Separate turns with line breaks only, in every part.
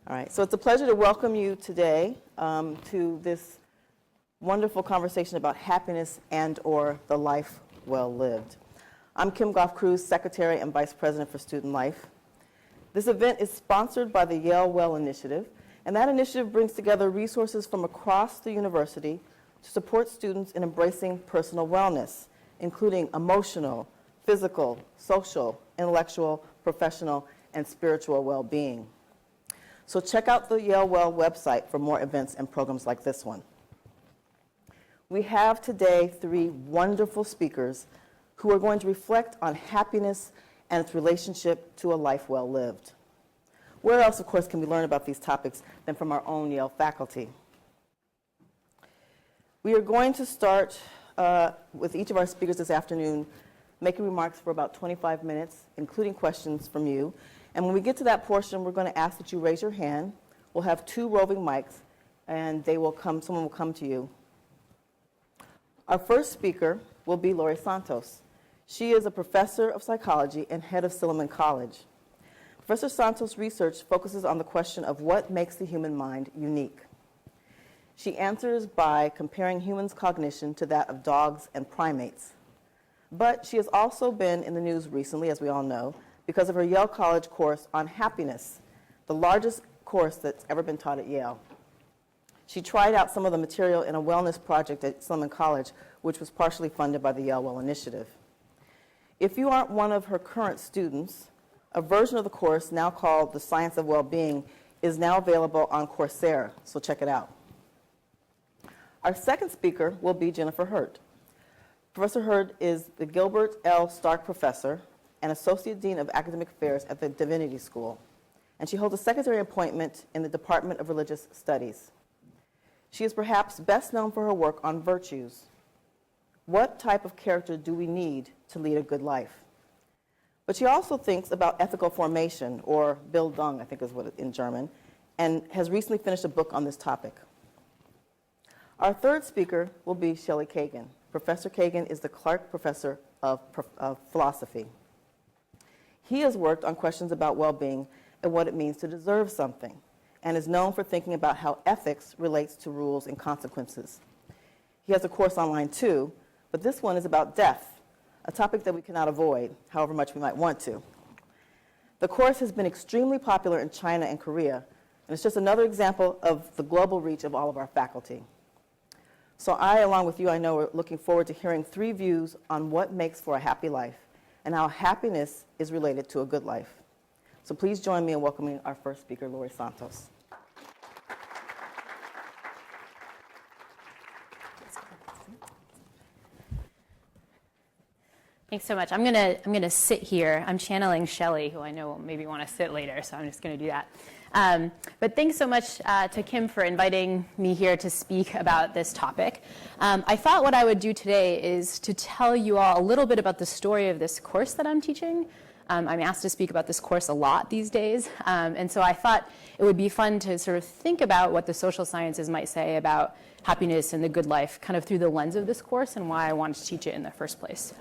All right, so it's a pleasure to welcome you today to this wonderful conversation about happiness and or the life well lived. I'm Kim Goff-Cruz, Secretary and Vice President for Student Life. This event is sponsored by the Yale Well Initiative, and that initiative brings together resources from across the university to support students in embracing personal wellness, including emotional, physical, social, intellectual, professional, and spiritual well-being. So check out the Yale Well website for more events and programs like this one. We have today three wonderful speakers who are going to reflect on happiness and its relationship to a life well lived. Where else, of course, can we learn about these topics than from our own Yale faculty? We are going to start with each of our speakers this afternoon making remarks for about 25 minutes, including questions from you. And when we get to that portion, we're going to ask that you raise your hand. We'll have two roving mics, and someone will come to you. Our first speaker will be Laurie Santos. She is a professor of psychology and head of Silliman College. Professor Santos' research focuses on the question of what makes the human mind unique. She answers by comparing humans' cognition to that of dogs and primates. But she has also been in the news recently, as we all know, because of her Yale College course on happiness, the largest course that's ever been taught at Yale. She tried out some of the material in a wellness project at Silliman College, which was partially funded by the Yale Well Initiative. If you aren't one of her current students, a version of the course, now called The Science of Well-Being, is now available on Coursera, so check it out. Our second speaker will be Jennifer Hurt. Professor Hurt is the Gilbert L. Stark Professor and Associate Dean of Academic Affairs at the Divinity School, and she holds a secretary appointment in the Department of Religious Studies. She is perhaps best known for her work on virtues. What type of character do we need to lead a good life? But she also thinks about ethical formation, or Bildung, I think is what in German, and has recently finished a book on this topic. Our third speaker will be Shelley Kagan. Professor Kagan is the Clark Professor of Philosophy. He has worked on questions about well-being and what it means to deserve something, and is known for thinking about how ethics relates to rules and consequences. He has a course online too, but this one is about death, a topic that we cannot avoid, however much we might want to. The course has been extremely popular in China and Korea, and it's just another example of the global reach of all of our faculty. So I, along with you, I know, are looking forward to hearing three views on what makes for a happy life and how happiness is related to a good life. So please join me in welcoming our first speaker, Laurie Santos.
Thanks so much. I'm gonna sit here. I'm channeling Shelley, who I know will maybe want to sit later, so I'm just going to do that. But thanks so much to Kim for inviting me here to speak about this topic. I thought what I would do today is to tell you all a little bit about the story of this course that I'm teaching. I'm asked to speak about this course a lot these days, and so I thought it would be fun to sort of think about what the social sciences might say about happiness and the good life kind of through the lens of this course and why I wanted to teach it in the first place.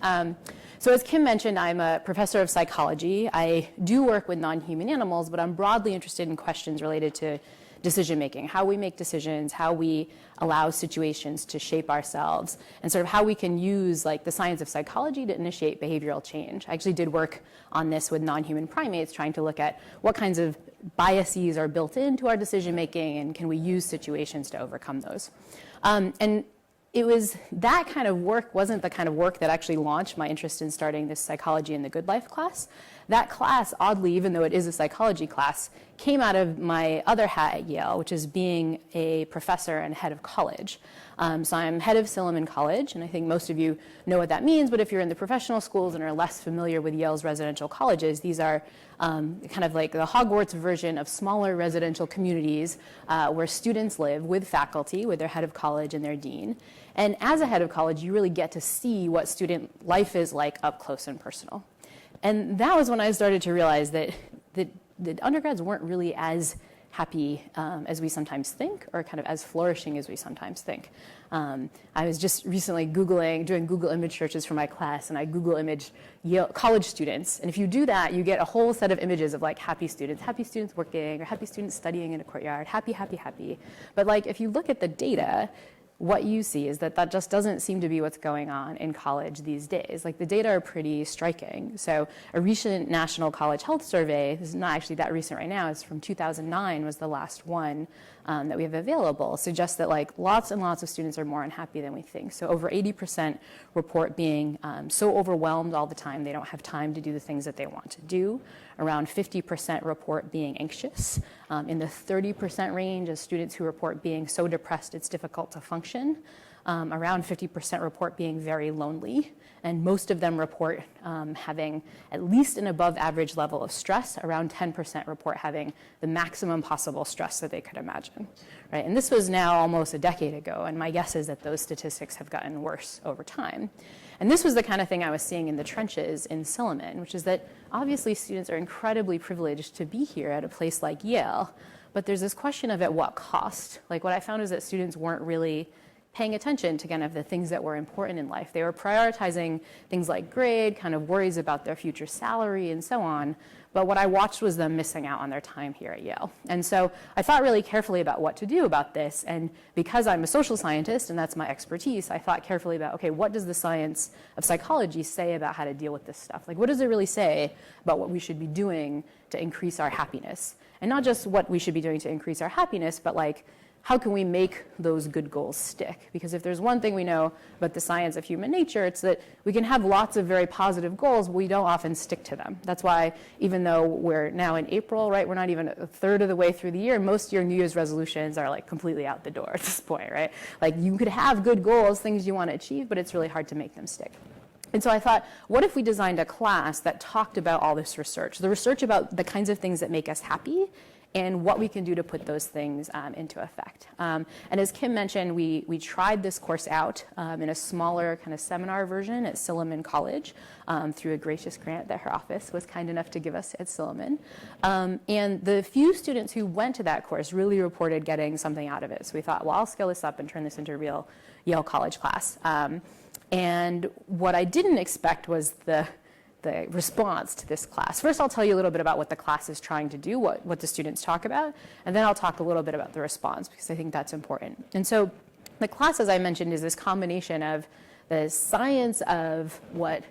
So as Kim mentioned, I'm a professor of psychology. I do work with non-human animals, but I'm broadly interested in questions related to decision making, how we make decisions, how we allow situations to shape ourselves, and sort of how we can use like the science of psychology to initiate behavioral change. I actually did work on this with non-human primates, trying to look at what kinds of biases are built into our decision making and can we use situations to overcome those. And it was that kind of work wasn't the kind of work that actually launched my interest in starting this Psychology in the Good Life class. That class, oddly, even though it is a psychology class, came out of my other hat at Yale, which is being a professor and head of college. So I'm head of Silliman College, and I think most of you know what that means, but if you're in the professional schools and are less familiar with Yale's residential colleges, these are kind of like the Hogwarts version of smaller residential communities where students live with faculty, with their head of college and their dean. And as a head of college, you really get to see what student life is like up close and personal. And that was when I started to realize that undergrads weren't really as happy as we sometimes think, or kind of as flourishing as we sometimes think. I was just recently doing Google image searches for my class, and I Google image Yale college students. And if you do that, you get a whole set of images of like happy students working, or happy students studying in a courtyard, happy, happy, happy. But like if you look at the data, what you see is that just doesn't seem to be what's going on in college these days. Like the data are pretty striking. So a recent National College Health Survey, this is not actually that recent right now, it's from 2009 was the last one that we have available, suggests that like lots and lots of students are more unhappy than we think. So over 80% report being so overwhelmed all the time they don't have time to do the things that they want to do. Around 50% report being anxious. In the 30% range of students who report being so depressed it's difficult to function. Around 50% report being very lonely, and most of them report having at least an above average level of stress. Around 10% report having the maximum possible stress that they could imagine, right? And this was now almost a decade ago, and my guess is that those statistics have gotten worse over time. And this was the kind of thing I was seeing in the trenches in Silliman, which is that obviously students are incredibly privileged to be here at a place like Yale, but there's this question of at what cost? Like what I found is that students weren't really paying attention to kind of the things that were important in life. They were prioritizing things like grade, kind of worries about their future salary and so on. But what I watched was them missing out on their time here at Yale. And so I thought really carefully about what to do about this. And because I'm a social scientist and that's my expertise, I thought carefully about, okay, what does the science of psychology say about how to deal with this stuff? Like, what does it really say about what we should be doing to increase our happiness? And not just what we should be doing to increase our happiness, but like, how can we make those good goals stick? Because if there's one thing we know about the science of human nature, it's that we can have lots of very positive goals, but we don't often stick to them. That's why even though we're now in April, right, we're not even a third of the way through the year, most of your New Year's resolutions are like completely out the door at this point, right? Like you could have good goals, things you want to achieve, but it's really hard to make them stick. And so I thought, what if we designed a class that talked about all this research, the research about the kinds of things that make us happy, and what we can do to put those things into effect. And as Kim mentioned, we tried this course out in a smaller kind of seminar version at Silliman College through a gracious grant that her office was kind enough to give us at Silliman. And the few students who went to that course really reported getting something out of it. So we thought, well, I'll scale this up and turn this into a real Yale College class. And what I didn't expect was the response to this class. First, I'll tell you a little bit about what the class is trying to do, what the students talk about, and then I'll talk a little bit about the response because I think that's important. And so the class, as I mentioned, is this combination of the science of what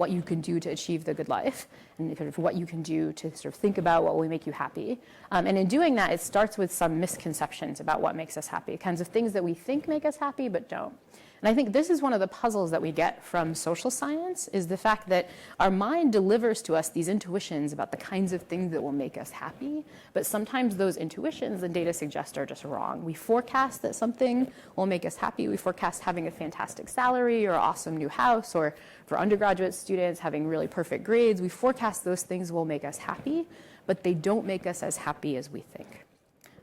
you can do to achieve the good life and sort of what you can do to sort of think about what will make you happy. And in doing that, it starts with some misconceptions about what makes us happy, kinds of things that we think make us happy but don't. And I think this is one of the puzzles that we get from social science, is the fact that our mind delivers to us these intuitions about the kinds of things that will make us happy, but sometimes those intuitions, the data suggest, are just wrong. We forecast that something will make us happy. We forecast having a fantastic salary or an awesome new house, or for undergraduate students, having really perfect grades. We forecast those things will make us happy, but they don't make us as happy as we think.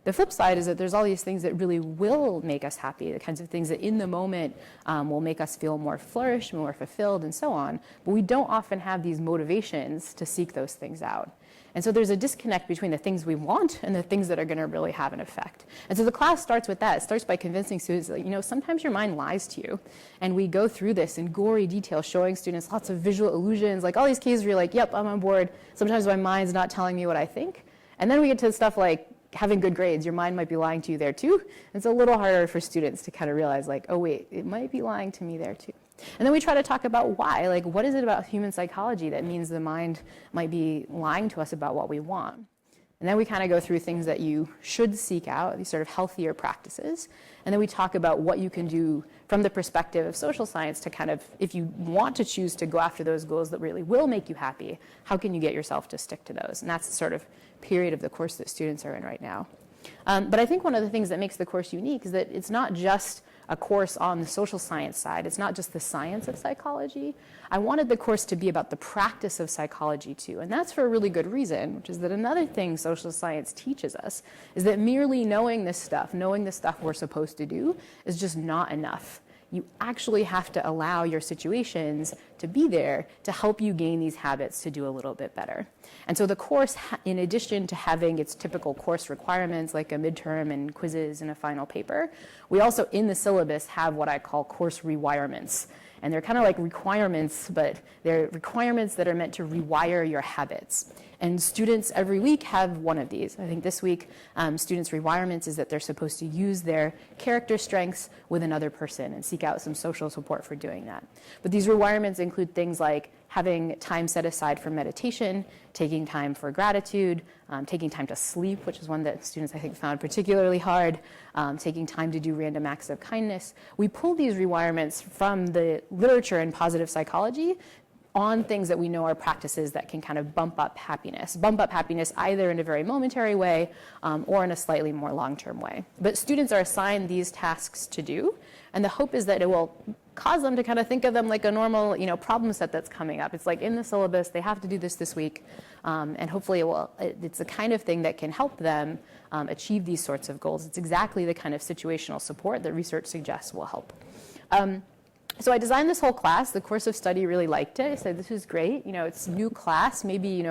The flip side is that there's all these things that really will make us happy, the kinds of things that in the moment will make us feel more flourished, more fulfilled, and so on. But we don't often have these motivations to seek those things out. And so there's a disconnect between the things we want and the things that are going to really have an effect. And so the class starts with that. It starts by convincing students that, sometimes your mind lies to you. And we go through this in gory detail, showing students lots of visual illusions, like all these cases where you're like, yep, I'm on board. Sometimes my mind's not telling me what I think. And then we get to stuff like having good grades. Your mind might be lying to you there too. It's a little harder for students to kind of realize, like, oh wait, it might be lying to me there too. And then we try to talk about why. Like, what is it about human psychology that means the mind might be lying to us about what we want? And then we kind of go through things that you should seek out, these sort of healthier practices. And then we talk about what you can do from the perspective of social science to kind of, if you want to choose to go after those goals that really will make you happy, how can you get yourself to stick to those? And that's the sort of period of the course that students are in right now. But I think one of the things that makes the course unique is that it's not just a course on the social science side. It's not just the science of psychology. I wanted the course to be about the practice of psychology too. And that's for a really good reason, which is that another thing social science teaches us is that merely knowing this stuff we're supposed to do, is just not enough. you actually have to allow your situations to be there to help you gain these habits to do a little bit better. And so the course, in addition to having its typical course requirements like a midterm and quizzes and a final paper, we also in the syllabus have what I call course rewirements. And they're kind of like requirements, but they're requirements that are meant to rewire your habits. And students every week have one of these. I think this week, students' rewirements is that they're supposed to use their character strengths with another person and seek out some social support for doing that. But these rewirements include things like having time set aside for meditation, taking time for gratitude, taking time to sleep, which is one that students, I think, found particularly hard, taking time to do random acts of kindness. We pull these rewirements from the literature in positive psychology on things that we know are practices that can kind of bump up happiness either in a very momentary way or in a slightly more long-term way. But students are assigned these tasks to do, and the hope is that it will cause them to kind of think of them like a normal, problem set that's coming up. It's like in the syllabus, they have to do this week, and hopefully it's the kind of thing that can help them achieve these sorts of goals. It's exactly the kind of situational support that research suggests will help. So I designed this whole class. The course of study really liked it. I said, this is great. It's a new class, maybe,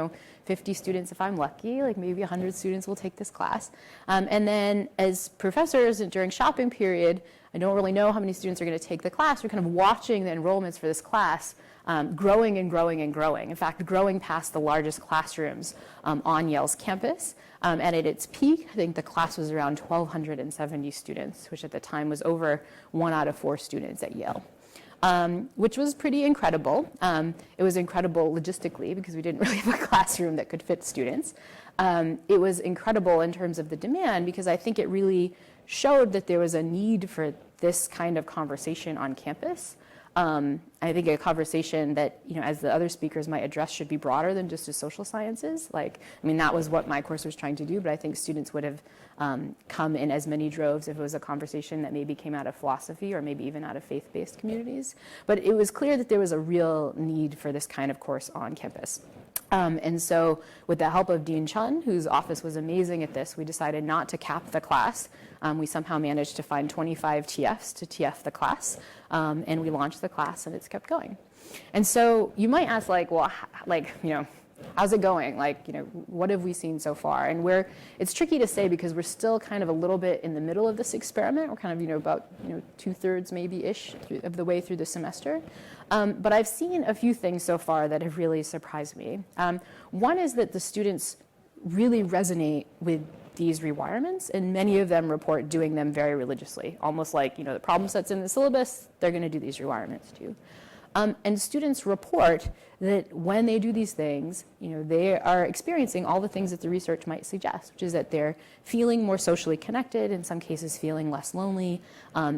50 students if I'm lucky, like maybe 100 students will take this class. And then as professors during shopping period, I don't really know how many students are going to take the class. We're kind of watching the enrollments for this class growing and growing and growing. In fact, growing past the largest classrooms on Yale's campus. And at its peak, I think the class was around 1,270 students, which at the time was over 1 out of 4 students at Yale. Which was pretty incredible. It was incredible logistically because we didn't really have a classroom that could fit students. It was incredible in terms of the demand because I think it really showed that there was a need for this kind of conversation on campus. I think a conversation that, as the other speakers might address, should be broader than just as social sciences. That was what my course was trying to do, but I think students would have come in as many droves if it was a conversation that maybe came out of philosophy or maybe even out of faith-based communities. But it was clear that there was a real need for this kind of course on campus. And so with the help of Dean Chun, whose office was amazing at this, we decided not to cap the class. We somehow managed to find 25 TFs to TF the class, and we launched the class, and it's kept going. And so you might ask, how's it going? What have we seen so far? And it's tricky to say because we're still kind of a little bit in the middle of this experiment. We're kind of, about 2/3 maybe-ish of the way through the semester. But I've seen a few things so far that have really surprised me. One is that the students really resonate with these rewirements, and many of them report doing them very religiously, almost like, the problem sets in the syllabus, they're going to do these rewirements too. And students report that when they do these things, they are experiencing all the things that the research might suggest, which is that they're feeling more socially connected, in some cases feeling less lonely.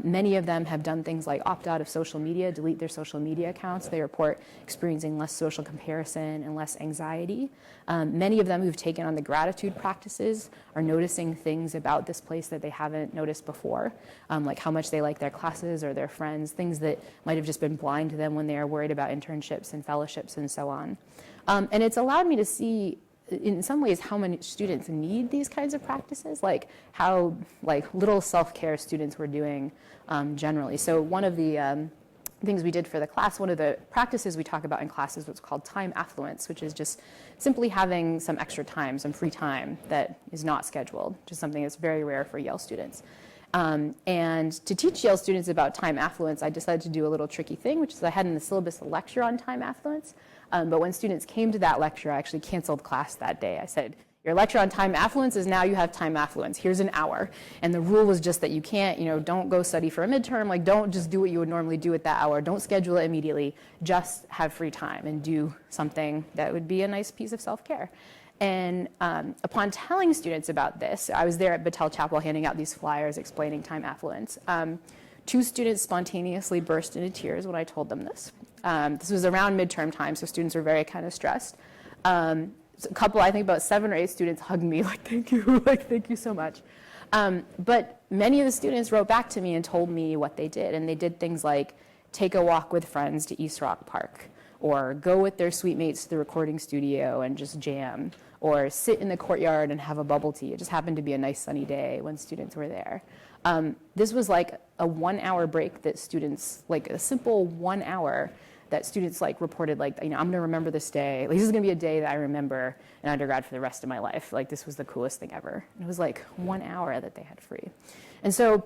Many of them have done things like opt out of social media, delete their social media accounts. They report experiencing less social comparison and less anxiety. Many of them who've taken on the gratitude practices are noticing things about this place that they haven't noticed before, like how much they like their classes or their friends, things that might have just been blind to them when they are worried about internships and fellowships and so on. And it's allowed me to see, in some ways, how many students need these kinds of practices, how little self-care students were doing generally. So one of the things we did for the class, one of the practices we talk about in class is what's called time affluence, which is just simply having some extra time, some free time that is not scheduled, which is something that's very rare for Yale students. And to teach Yale students about time affluence, I decided to do a little tricky thing, which is I had in the syllabus a lecture on time affluence. But when students came to that lecture, I actually canceled class that day. I said, your lecture on time affluence is now you have time affluence. Here's an hour. And the rule was just that you can't, don't go study for a midterm. Don't just do what you would normally do at that hour. Don't schedule it immediately. Just have free time and do something that would be a nice piece of self-care. And upon telling students about this, I was there at Battelle Chapel handing out these flyers explaining time affluence. 2 students spontaneously burst into tears when I told them this. This was around midterm time, so students were very kind of stressed. A couple, I think about 7 or 8 students hugged me, thank you, thank you so much. But many of the students wrote back to me and told me what they did. And they did things like take a walk with friends to East Rock Park, or go with their suite mates to the recording studio and just jam, or sit in the courtyard and have a bubble tea. It just happened to be a nice sunny day when students were there. This was like a 1 hour break that students, like a simple 1 hour that students like reported, like, I'm going to remember this day. Like, this is going to be a day that I remember in undergrad for the rest of my life. Like, this was the coolest thing ever. And it was like 1 hour that they had free. And so,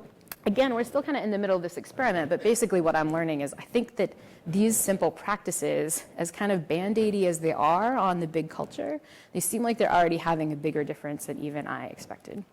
again, we're still kind of in the middle of this experiment, but basically what I'm learning is I think that these simple practices, as kind of band-aidy as they are on the big culture, they seem like they're already having a bigger difference than even I expected.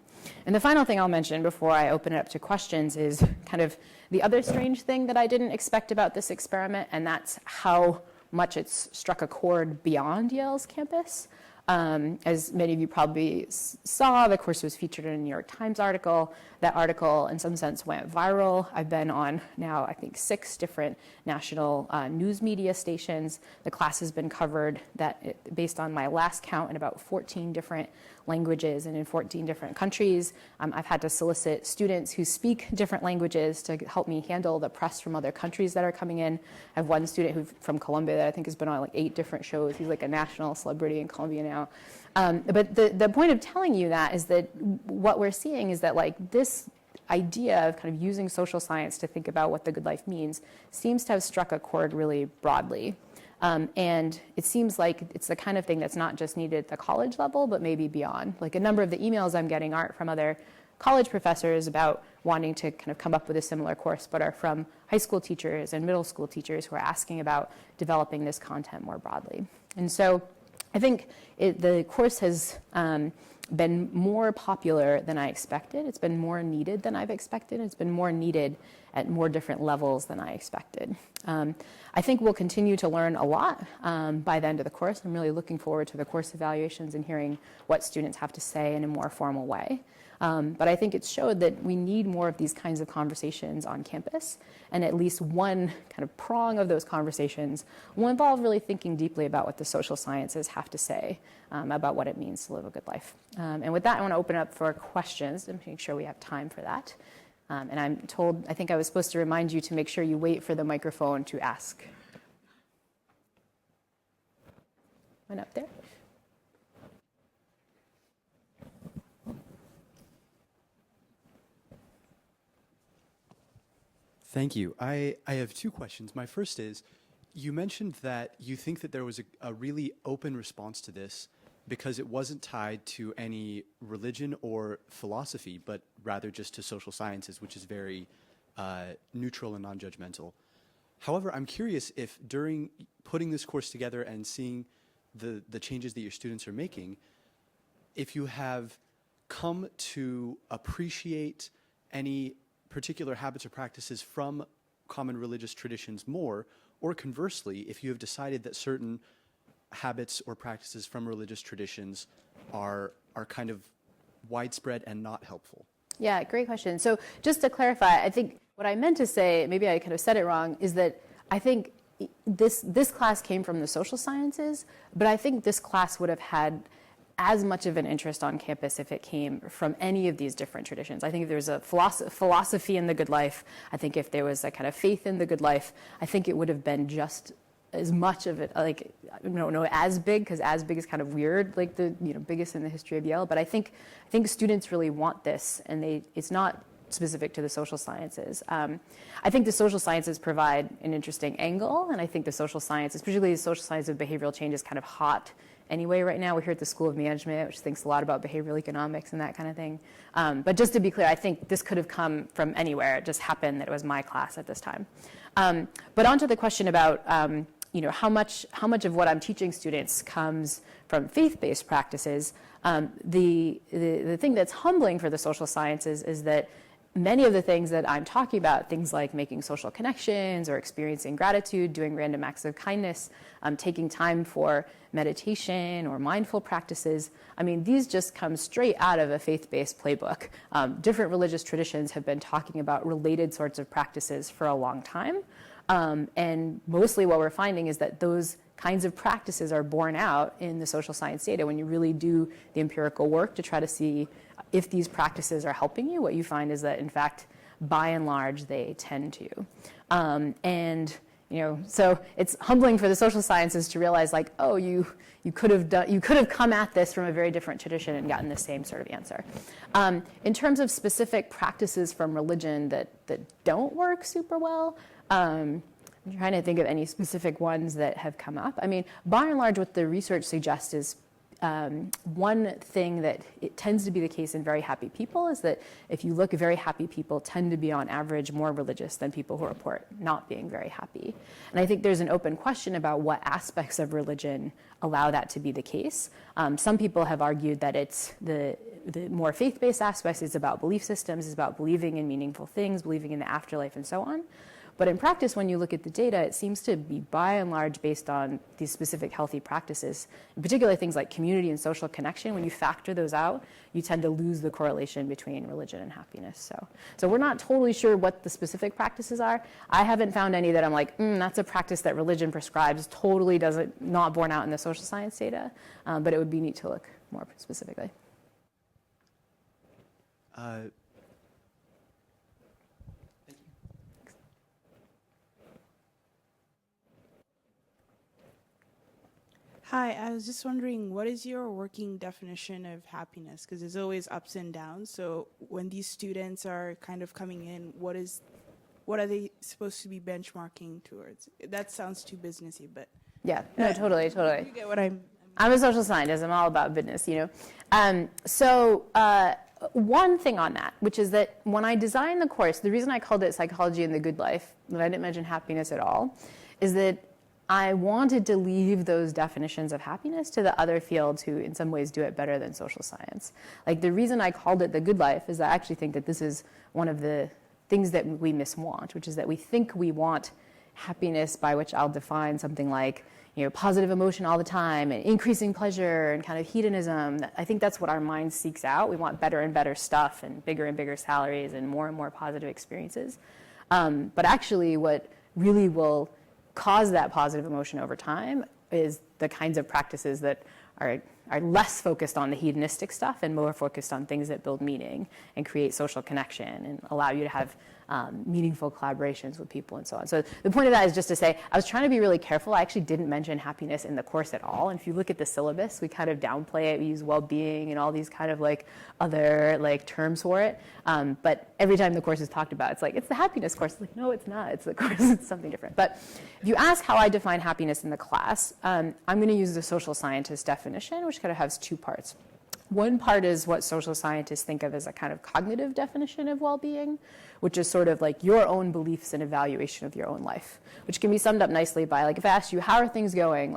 And the final thing I'll mention before I open it up to questions is kind of the other strange thing that I didn't expect about this experiment, and that's how much it's struck a chord beyond Yale's campus. As many of you probably saw, the course was featured in a New York Times article. That article, in some sense, went viral. I've been on now, I think, 6 different national news media stations. The class has been covered, based on my last count, in about 14 different languages and in 14 different countries. I've had to solicit students who speak different languages to help me handle the press from other countries that are coming in. I have one student from Colombia that I think has been on like 8 different shows. He's like a national celebrity in Colombia now. But the point of telling you that is that what we're seeing is that like this idea of kind of using social science to think about what the good life means seems to have struck a chord really broadly. And it seems like it's the kind of thing that's not just needed at the college level, but maybe beyond. Like a number of the emails I'm getting aren't from other college professors about wanting to kind of come up with a similar course, but are from high school teachers and middle school teachers who are asking about developing this content more broadly. And so I think the course has been more popular than I expected. It's been more needed than I've expected. It's been more needed at more different levels than I expected. I think we'll continue to learn a lot by the end of the course. I'm really looking forward to the course evaluations and hearing what students have to say in a more formal way. But I think it showed that we need more of these kinds of conversations on campus, and at least one kind of prong of those conversations will involve really thinking deeply about what the social sciences have to say about what it means to live a good life. And with that, I want to open up for questions and make sure we have time for that. And I'm told, I think I was supposed to remind you to make sure you wait for the microphone to ask. One up there.
Thank you. I have 2 questions. My first is, you mentioned that you think that there was a really open response to this because it wasn't tied to any religion or philosophy, but rather just to social sciences, which is very neutral and non-judgmental. However, I'm curious if during putting this course together and seeing the changes that your students are making, if you have come to appreciate any particular habits or practices from common religious traditions more, or conversely, if you have decided that certain habits or practices from religious traditions are kind of widespread and not helpful.
Yeah, great question. So just to clarify, I think what I meant to say, maybe I kind of said it wrong, is that I think this class came from the social sciences, but I think this class would have had as much of an interest on campus if it came from any of these different traditions. I think if there's a philosophy in the good life, I think if there was a kind of faith in the good life, I think it would have been just as much of it, like, I don't know, as big, because as big is kind of weird, like the biggest in the history of Yale. But I think students really want this, and it's not specific to the social sciences. I think the social sciences provide an interesting angle, and I think the social sciences, particularly the social science of behavioral change, is kind of hot anyway right now. We're here at the School of Management, which thinks a lot about behavioral economics and that kind of thing. But just to be clear, I think this could have come from anywhere. It just happened that it was my class at this time. But on to the question about how much of what I'm teaching students comes from faith-based practices. The thing that's humbling for the social sciences is that many of the things that I'm talking about, things like making social connections or experiencing gratitude, doing random acts of kindness, taking time for meditation or mindful practices, I mean, these just come straight out of a faith-based playbook. Different religious traditions have been talking about related sorts of practices for a long time. And mostly what we're finding is that those kinds of practices are borne out in the social science data. When you really do the empirical work to try to see if these practices are helping you, what you find is that, in fact, by and large, they tend to. And So it's humbling for the social sciences to realize, like, oh, you could have come at this from a very different tradition and gotten the same sort of answer. In terms of specific practices from religion that don't work super well, I'm trying to think of any specific ones that have come up. I mean, by and large, what the research suggests is one thing that it tends to be the case in very happy people is that if you look, very happy people tend to be on average more religious than people who report not being very happy. And I think there's an open question about what aspects of religion allow that to be the case. Some people have argued that it's the more faith-based aspects, it's about belief systems, it's about believing in meaningful things, believing in the afterlife and so on. But in practice, when you look at the data, it seems to be by and large based on these specific healthy practices, in particular things like community and social connection. When you factor those out, you tend to lose the correlation between religion and happiness. So we're not totally sure what the specific practices are. I haven't found any that I'm like, that's a practice that religion prescribes, totally not borne out in the social science data, but it would be neat to look more specifically.
Hi, I was just wondering, what is your working definition of happiness? Because there's always ups and downs. So when these students are kind of coming in, what are they supposed to be benchmarking towards? That sounds too businessy, but
Yeah, no, totally.
you get what I'm
a social scientist. I'm all about business, One thing on that, which is that when I designed the course, the reason I called it Psychology in the Good Life, and I didn't mention happiness at all, is that I wanted to leave those definitions of happiness to the other fields who in some ways do it better than social science. Like, the reason I called it the good life is I actually think that this is one of the things that we miswant, which is that we think we want happiness, by which I'll define something like, positive emotion all the time and increasing pleasure and kind of hedonism. I think that's what our mind seeks out. We want better and better stuff and bigger salaries and more positive experiences. But actually what really will cause that positive emotion over time is the kinds of practices that are less focused on the hedonistic stuff and more focused on things that build meaning and create social connection and allow you to have meaningful collaborations with people and so on. So the point of that is just to say, I was trying to be really careful. I actually didn't mention happiness in the course at all. And if you look at the syllabus, we kind of downplay it. We use well-being and all these kind of other terms for it. But every time the course is talked about, it's like, it's the happiness course. It's like, no, it's not. It's the course. It's something different. But if you ask how I define happiness in the class, I'm going to use the social scientist definition, which kind of has two parts. One part is what social scientists think of as a kind of cognitive definition of well-being, which is sort of like your own beliefs and evaluation of your own life, which can be summed up nicely by, if I asked you, how are things going?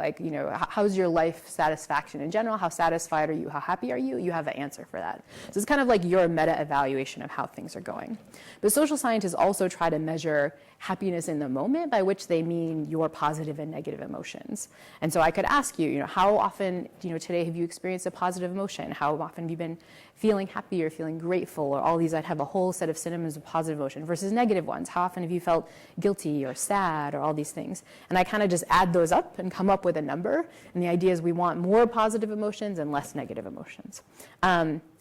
How's your life satisfaction in general? How satisfied are you? How happy are you? You have an answer for that. So it's kind of like your meta-evaluation of how things are going. But social scientists also try to measure happiness in the moment, by which they mean your positive and negative emotions. And so I could ask you, how often, today have you experienced a positive emotion? How often have you been feeling happy or feeling grateful, or all these? I'd have a whole set of synonyms of positive emotion versus negative ones. How often have you felt guilty or sad, or all these things? And I kind of just add those up and come up with a number. And the idea is we want more positive emotions and less negative emotions.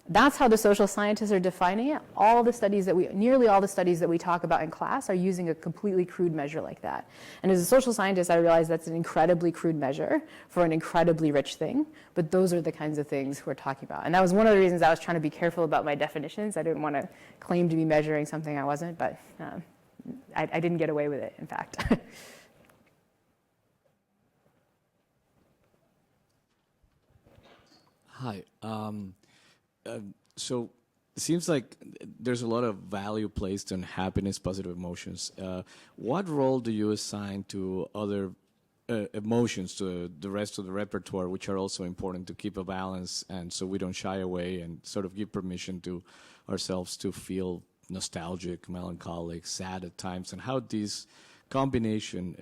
That's how the social scientists are defining it. Nearly all the studies that we talk about in class are using a completely crude measure like that. And as a social scientist, I realize that's an incredibly crude measure for an incredibly rich thing. But those are the kinds of things we're talking about. And that was one of the reasons I was trying to be careful about my definitions. I didn't want to claim to be measuring something I wasn't, but I didn't get away with it, in fact.
Hi. So it seems like there's a lot of value placed on happiness, positive emotions. What role do you assign to other emotions, to the rest of the repertoire, which are also important to keep a balance, and so we don't shy away and sort of give permission to ourselves to feel nostalgic, melancholic, sad at times, and how this combination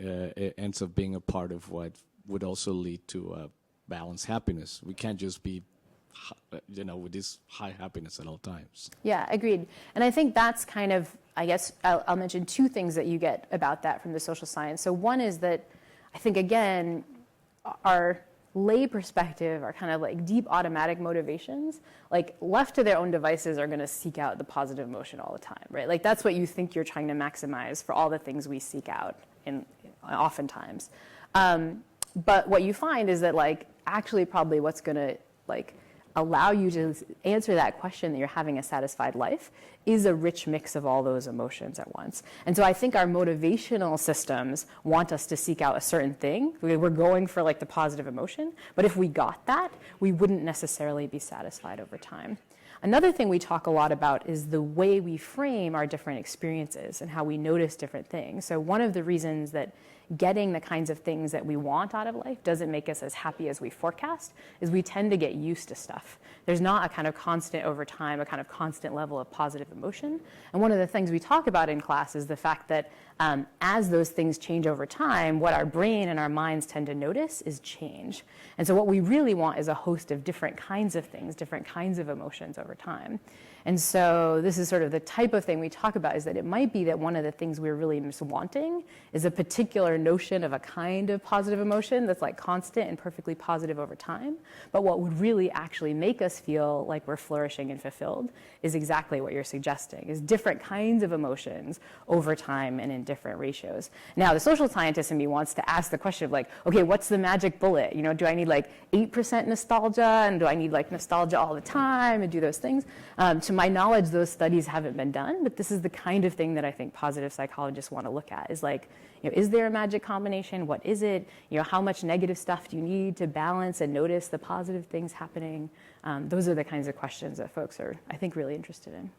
ends up being a part of what would also lead to balanced happiness. We can't just be with this high happiness at all times.
Yeah, agreed. And I think that's kind of, I guess, I'll mention two things that you get about that from the social science. So one is that I think, again, our lay perspective, our kind of like deep automatic motivations, left to their own devices, are going to seek out the positive emotion all the time, right? That's what you think you're trying to maximize for all the things we seek out oftentimes. But what you find is that actually probably what's going to allow you to answer that question that you're having a satisfied life is a rich mix of all those emotions at once. And so I think our motivational systems want us to seek out a certain thing. We're going for the positive emotion, but if we got that, we wouldn't necessarily be satisfied over time. Another thing we talk a lot about is the way we frame our different experiences and how we notice different things. So one of the reasons that getting the kinds of things that we want out of life doesn't make us as happy as we forecast is we tend to get used to stuff. There's not a kind of constant over time, a kind of constant level of positive emotion. And one of the things we talk about in class is the fact that as those things change over time, what our brain and our minds tend to notice is change. And so what we really want is a host of different kinds of things, different kinds of emotions over time. And so this is sort of the type of thing we talk about, is that it might be that one of the things we're really wanting is a particular notion of a kind of positive emotion that's constant and perfectly positive over time. But what would really actually make us feel like we're flourishing and fulfilled is exactly what you're suggesting, is different kinds of emotions over time and in different ratios. Now, the social scientist in me wants to ask the question of okay, what's the magic bullet? Do I need 8% nostalgia, and do I need nostalgia all the time, and do those things? To my knowledge, those studies haven't been done, but this is the kind of thing that I think positive psychologists want to look at, is is there a magic combination? What is it? How much negative stuff do you need to balance and notice the positive things happening? Those are the kinds of questions that folks are, I think, really interested in.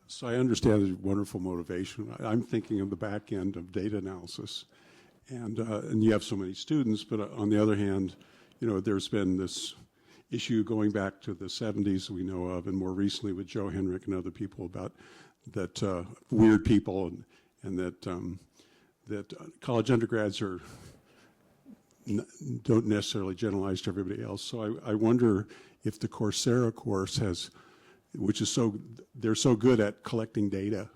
So I understand the wonderful motivation. I'm thinking of the back end of data analysis. And you have so many students, but on the other hand, there's been this issue going back to the 70s we know of, and more recently with Joe Henrich and other people about that weird people, and that college undergrads don't necessarily generalize to everybody else. So I wonder if the Coursera course which is they're so good at collecting data,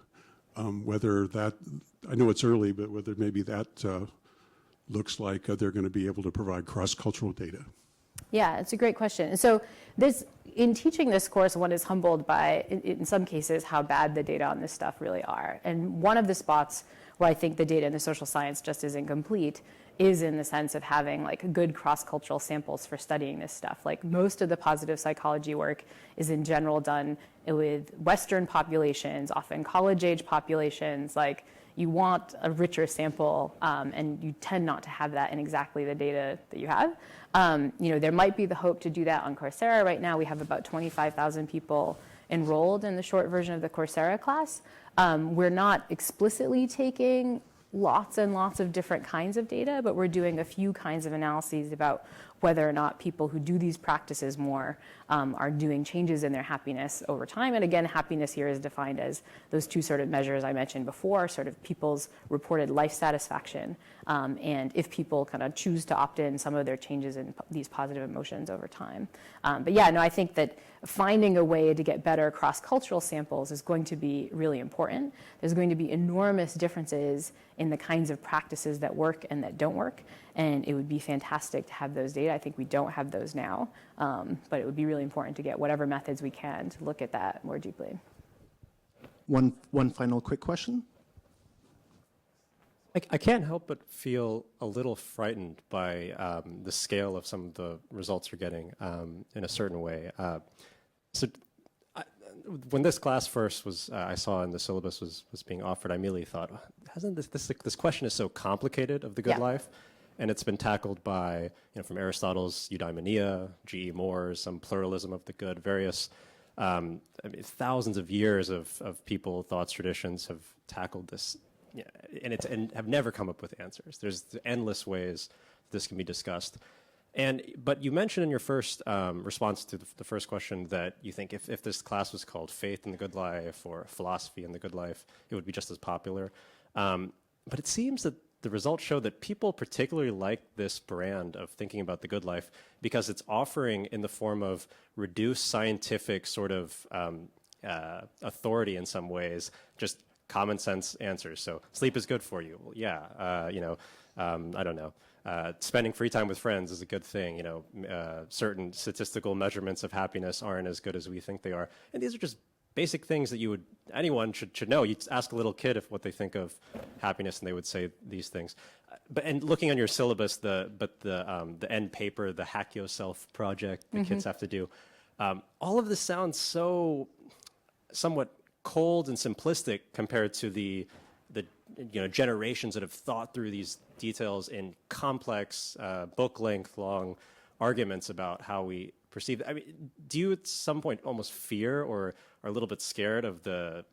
whether that, I know it's early, but whether maybe that looks like they're going to be able to provide cross-cultural data.
Yeah, it's a great question. And so in teaching this course, one is humbled by, in some cases, how bad the data on this stuff really are. And one of the spots where I think the data in the social science just isn't complete is in the sense of having good cross-cultural samples for studying this stuff. Most of the positive psychology work is in general done with Western populations, often college-age populations. You want a richer sample, and you tend not to have that in exactly the data that you have. There might be the hope to do that on Coursera. Right now, we have about 25,000 people enrolled in the short version of the Coursera class. We're not explicitly taking lots and lots of different kinds of data, but we're doing a few kinds of analyses about whether or not people who do these practices more are doing changes in their happiness over time. And again, happiness here is defined as those two sort of measures I mentioned before, sort of people's reported life satisfaction, and if people kind of choose to opt in, some of their changes in these positive emotions over time. But yeah, no, I think that finding a way to get better cross-cultural samples is going to be really important. There's going to be enormous differences in the kinds of practices that work and that don't work, and it would be fantastic to have those data. I think we don't have those now, but it would be really important to get whatever methods we can to look at that more deeply.
One final quick question.
I can't help but feel a little frightened by the scale of some of the results you're getting in a certain way. When this class first was, I saw in the syllabus was being offered, I immediately thought, hasn't this question is so complicated of the good life, and it's been tackled by, from Aristotle's eudaimonia, G.E. Moore's some pluralism of the good, various thousands of years of people, thoughts, traditions have tackled this. Yeah, and have never come up with answers. There's endless ways this can be discussed. But you mentioned in your first response to the first question that you think if this class was called Faith in the Good Life or Philosophy in the Good Life, it would be just as popular. But it seems that the results show that people particularly like this brand of thinking about the good life because it's offering in the form of reduced scientific sort of authority in some ways, just common sense answers. So sleep is good for you. Well, yeah, I don't know. spending free time with friends is a good thing. Certain statistical measurements of happiness aren't as good as we think they are. And these are just basic things that anyone should know. You ask a little kid what they think of happiness, and they would say these things. And looking on your syllabus, the end paper, the Hack Yourself project the kids have to do, all of this sounds so somewhat cold and simplistic compared to the generations that have thought through these details in complex, book-length long arguments about how we perceive. I mean, do you at some point almost fear or are a little bit scared of the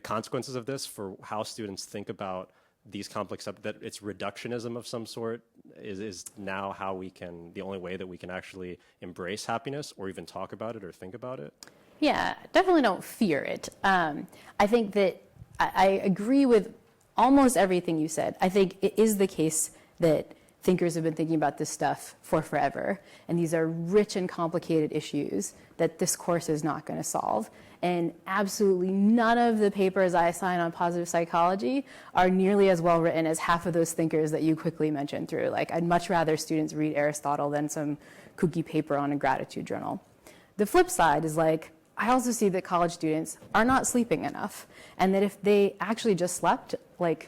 consequences of this for how students think about these complex that it's reductionism of some sort is now the only way that we can actually embrace happiness or even talk about it or think about it?
Yeah, definitely don't fear it. I think that I agree with almost everything you said. I think it is the case that thinkers have been thinking about this stuff for forever, and these are rich and complicated issues that this course is not going to solve. And absolutely none of the papers I assign on positive psychology are nearly as well written as half of those thinkers that you quickly mentioned through. Like, I'd much rather students read Aristotle than some kooky paper on a gratitude journal. The flip side is I also see that college students are not sleeping enough, and that if they actually just slept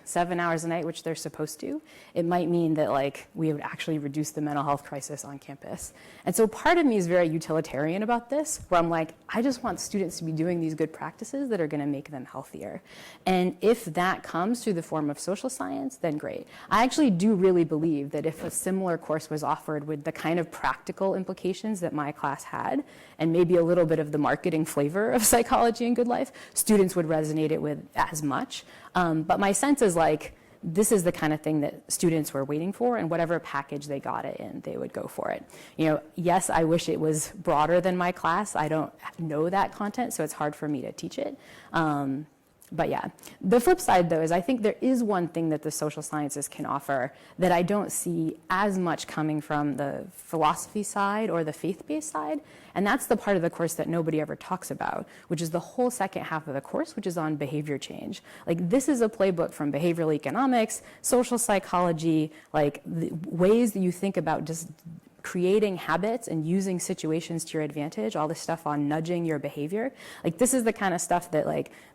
7 hours a night, which they're supposed to, it might mean that we would actually reduce the mental health crisis on campus. And so part of me is very utilitarian about this, where I'm I just want students to be doing these good practices that are going to make them healthier. And if that comes through the form of social science, then great. I actually do really believe that if a similar course was offered with the kind of practical implications that my class had, and maybe a little bit of the marketing flavor of psychology and good life, students would resonate it with as much. But my sense is this is the kind of thing that students were waiting for, and whatever package they got it in, they would go for it. Yes, I wish it was broader than my class. I don't know that content, so it's hard for me to teach it. But yeah, the flip side though is I think there is one thing that the social sciences can offer that I don't see as much coming from the philosophy side or the faith-based side, and that's the part of the course that nobody ever talks about, which is the whole second half of the course, which is on behavior change. This is a playbook from behavioral economics, social psychology, the ways that you think about just creating habits and using situations to your advantage, all this stuff on nudging your behavior. This is the kind of stuff that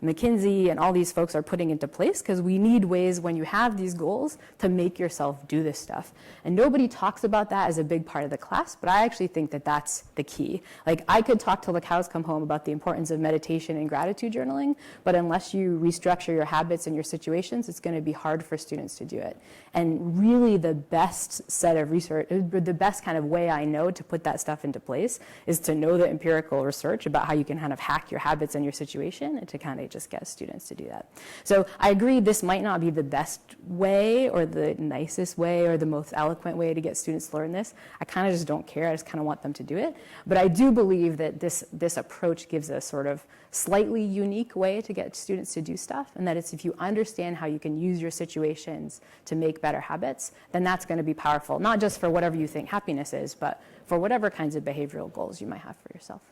McKinsey and all these folks are putting into place, because we need ways when you have these goals to make yourself do this stuff. And nobody talks about that as a big part of the class, but I actually think that that's the key. I could talk till the cows come home about the importance of meditation and gratitude journaling, but unless you restructure your habits and your situations, it's going to be hard for students to do it. And really the best set of research, the best kind of way I know to put that stuff into place is to know the empirical research about how you can kind of hack your habits and your situation, and to kind of just get students to do that. So I agree this might not be the best way or the nicest way or the most eloquent way to get students to learn this. I kind of just don't care. I just kind of want them to do it. But I do believe that this approach gives a sort of slightly unique way to get students to do stuff, and that it's if you understand how you can use your situations to make better habits, then that's going to be powerful, not just for whatever you think happiness is, but for whatever kinds of behavioral goals you might have for yourself.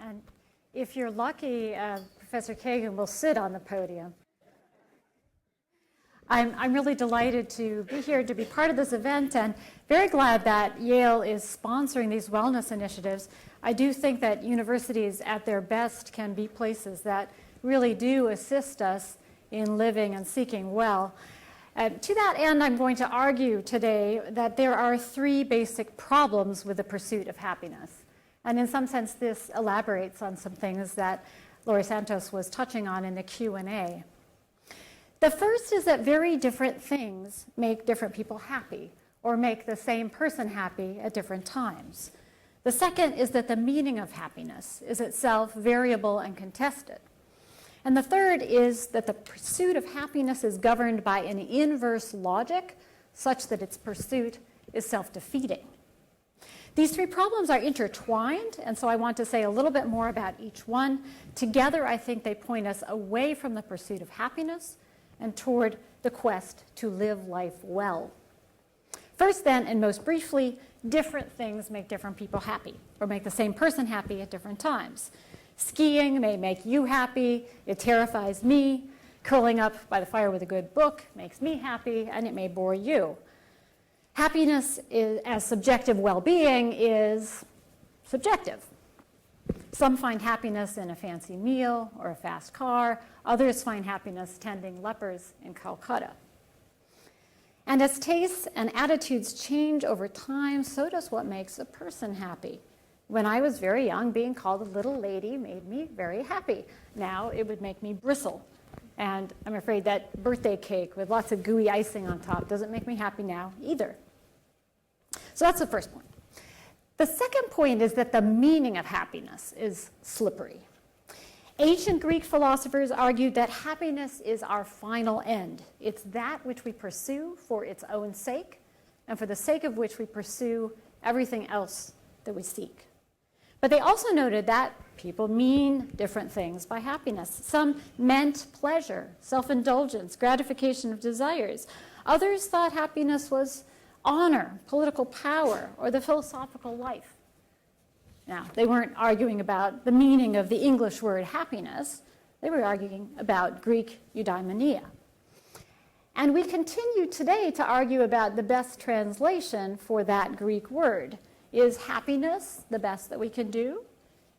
And if you're lucky, Professor Kagan will sit on the podium. I'm really delighted to be here to be part of this event, and very glad that Yale is sponsoring these wellness initiatives. I do think that universities at their best can be places that really do assist us in living and seeking well. To that end, I'm going to argue today that there are three basic problems with the pursuit of happiness. And in some sense, this elaborates on some things that Laurie Santos was touching on in the Q&A. The first is that very different things make different people happy, or make the same person happy at different times. The second is that the meaning of happiness is itself variable and contested. And the third is that the pursuit of happiness is governed by an inverse logic such that its pursuit is self-defeating. These three problems are intertwined, and so I want to say a little bit more about each one. Together, I think they point us away from the pursuit of happiness and toward the quest to live life well. First then, and most briefly, different things make different people happy, or make the same person happy at different times. Skiing may make you happy, it terrifies me. Curling up by the fire with a good book makes me happy, and it may bore you. Happiness as subjective well-being is subjective. Some find happiness in a fancy meal or a fast car. Others find happiness tending lepers in Calcutta. And as tastes and attitudes change over time, so does what makes a person happy. When I was very young, being called a little lady made me very happy. Now it would make me bristle. And I'm afraid that birthday cake with lots of gooey icing on top doesn't make me happy now either. So that's the first point. The second point is that the meaning of happiness is slippery. Ancient Greek philosophers argued that happiness is our final end. It's that which we pursue for its own sake, and for the sake of which we pursue everything else that we seek. But they also noted that people mean different things by happiness. Some meant pleasure, self-indulgence, gratification of desires. Others thought happiness was honor, political power, or the philosophical life. Now, they weren't arguing about the meaning of the English word happiness. They were arguing about Greek eudaimonia. And we continue today to argue about the best translation for that Greek word. Is happiness the best that we can do?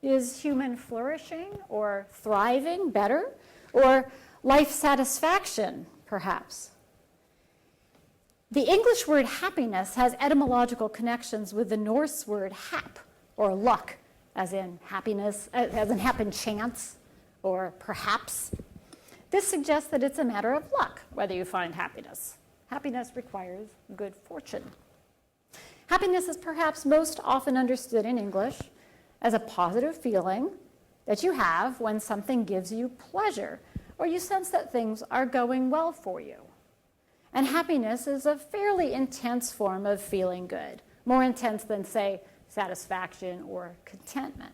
Is human flourishing or thriving better? Or life satisfaction, perhaps? The English word happiness has etymological connections with the Norse word hap, or luck, as in happiness, as in happen chance, or perhaps. This suggests that it's a matter of luck whether you find happiness. Happiness requires good fortune. Happiness is perhaps most often understood in English as a positive feeling that you have when something gives you pleasure, or you sense that things are going well for you. And happiness is a fairly intense form of feeling good, more intense than, say, satisfaction or contentment.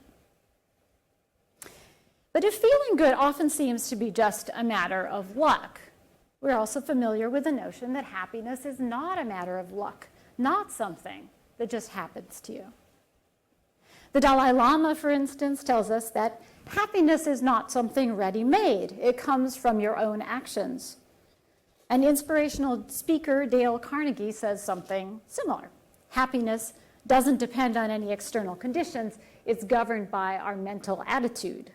But if feeling good often seems to be just a matter of luck, we're also familiar with the notion that happiness is not a matter of luck, not something that just happens to you. The Dalai Lama, for instance, tells us that happiness is not something ready-made. It comes from your own actions. An inspirational speaker, Dale Carnegie, says something similar. Happiness doesn't depend on any external conditions. It's governed by our mental attitude.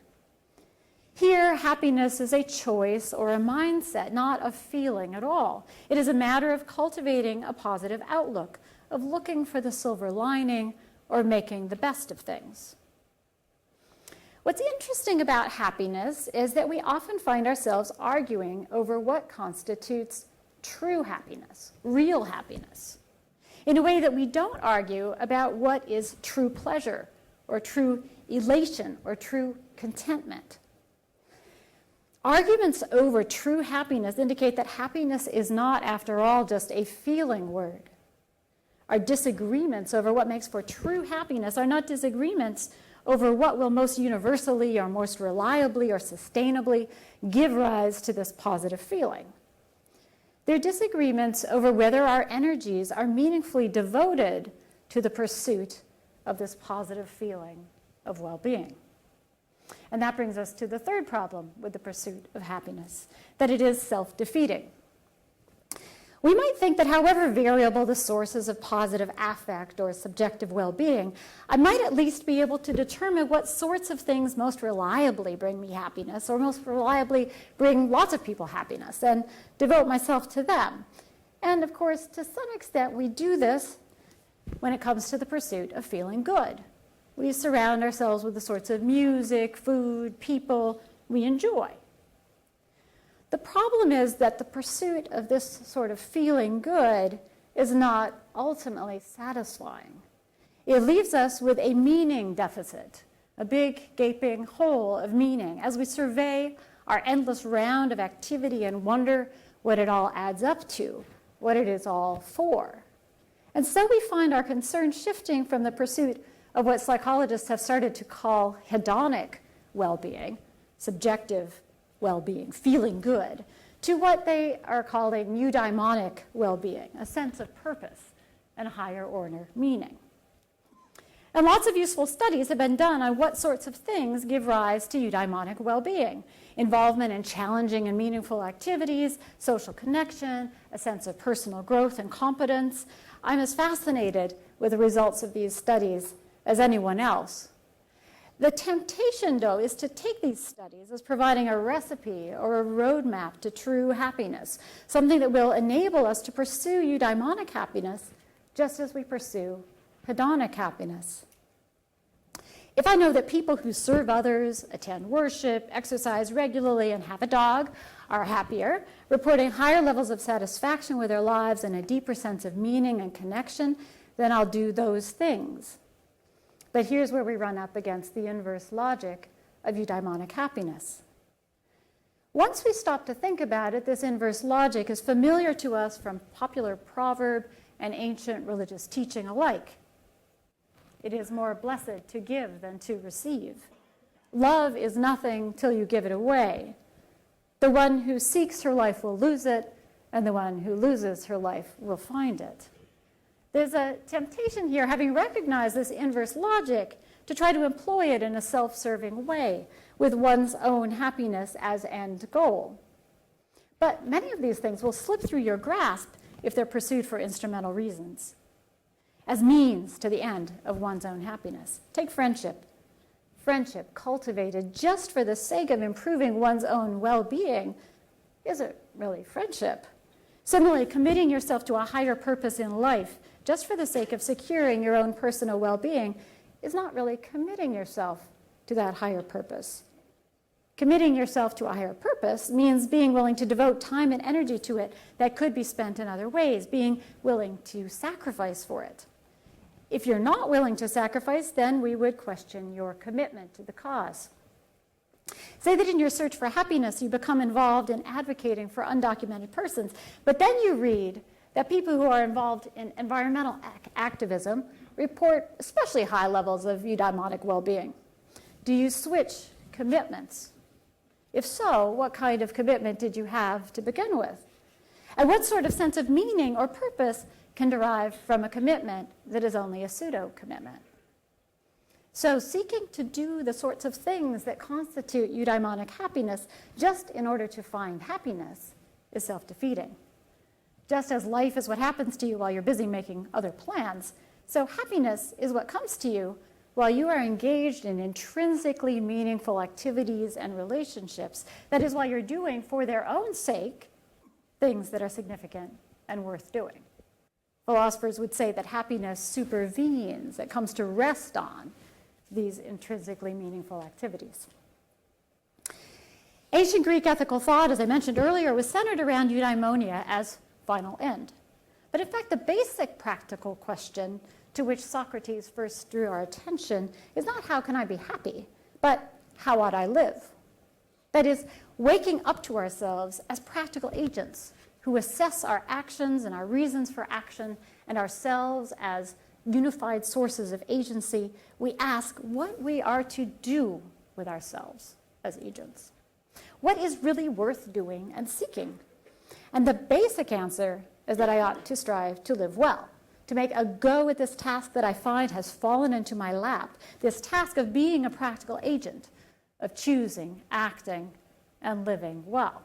Here, happiness is a choice or a mindset, not a feeling at all. It is a matter of cultivating a positive outlook, of looking for the silver lining, or making the best of things. What's interesting about happiness is that we often find ourselves arguing over what constitutes true happiness, real happiness, in a way that we don't argue about what is true pleasure, or true elation, or true contentment. Arguments over true happiness indicate that happiness is not, after all, just a feeling word. Our disagreements over what makes for true happiness are not disagreements over what will most universally or most reliably or sustainably give rise to this positive feeling. They're disagreements over whether our energies are meaningfully devoted to the pursuit of this positive feeling of well-being. And that brings us to the third problem with the pursuit of happiness, that it is self-defeating. We might think that however variable the sources of positive affect or subjective well-being, I might at least be able to determine what sorts of things most reliably bring me happiness, or most reliably bring lots of people happiness, and devote myself to them. And of course, to some extent, we do this when it comes to the pursuit of feeling good. We surround ourselves with the sorts of music, food, people we enjoy. The problem is that the pursuit of this sort of feeling good is not ultimately satisfying. It leaves us with a meaning deficit, a big gaping hole of meaning, as we survey our endless round of activity and wonder what it all adds up to, what it is all for. And so we find our concern shifting from the pursuit of what psychologists have started to call hedonic well-being, subjective well-being, feeling good, to what they are calling eudaimonic well-being, a sense of purpose, and higher order meaning. And lots of useful studies have been done on what sorts of things give rise to eudaimonic well-being. Involvement in challenging and meaningful activities, social connection, a sense of personal growth and competence. I'm as fascinated with the results of these studies as anyone else. The temptation, though, is to take these studies as providing a recipe or a roadmap to true happiness, something that will enable us to pursue eudaimonic happiness just as we pursue hedonic happiness. If I know that people who serve others, attend worship, exercise regularly, and have a dog are happier, reporting higher levels of satisfaction with their lives and a deeper sense of meaning and connection, then I'll do those things. But here's where we run up against the inverse logic of eudaimonic happiness. Once we stop to think about it, this inverse logic is familiar to us from popular proverb and ancient religious teaching alike. It is more blessed to give than to receive. Love is nothing till you give it away. The one who seeks her life will lose it, and the one who loses her life will find it. There's a temptation here, having recognized this inverse logic, to try to employ it in a self-serving way, with one's own happiness as end goal. But many of these things will slip through your grasp if they're pursued for instrumental reasons, as means to the end of one's own happiness. Take friendship. Friendship cultivated just for the sake of improving one's own well-being isn't really friendship. Similarly, committing yourself to a higher purpose in life just for the sake of securing your own personal well-being is not really committing yourself to that higher purpose. Committing yourself to a higher purpose means being willing to devote time and energy to it that could be spent in other ways, being willing to sacrifice for it. If you're not willing to sacrifice, then we would question your commitment to the cause. Say that in your search for happiness, you become involved in advocating for undocumented persons, but then you read that people who are involved in environmental activism report especially high levels of eudaimonic well-being. Do you switch commitments? If so, what kind of commitment did you have to begin with? And what sort of sense of meaning or purpose can derive from a commitment that is only a pseudo-commitment? So seeking to do the sorts of things that constitute eudaimonic happiness just in order to find happiness is self-defeating. Just as life is what happens to you while you're busy making other plans, so happiness is what comes to you while you are engaged in intrinsically meaningful activities and relationships. That is, while you're doing for their own sake things that are significant and worth doing. Philosophers would say that happiness supervenes, it comes to rest on these intrinsically meaningful activities. Ancient Greek ethical thought, as I mentioned earlier, was centered around eudaimonia as final end. But in fact, the basic practical question to which Socrates first drew our attention is not how can I be happy, but how ought I live? That is, waking up to ourselves as practical agents who assess our actions and our reasons for action and ourselves as unified sources of agency, we ask what we are to do with ourselves as agents. What is really worth doing and seeking? And the basic answer is that I ought to strive to live well, to make a go at this task that I find has fallen into my lap, this task of being a practical agent, of choosing, acting, and living well.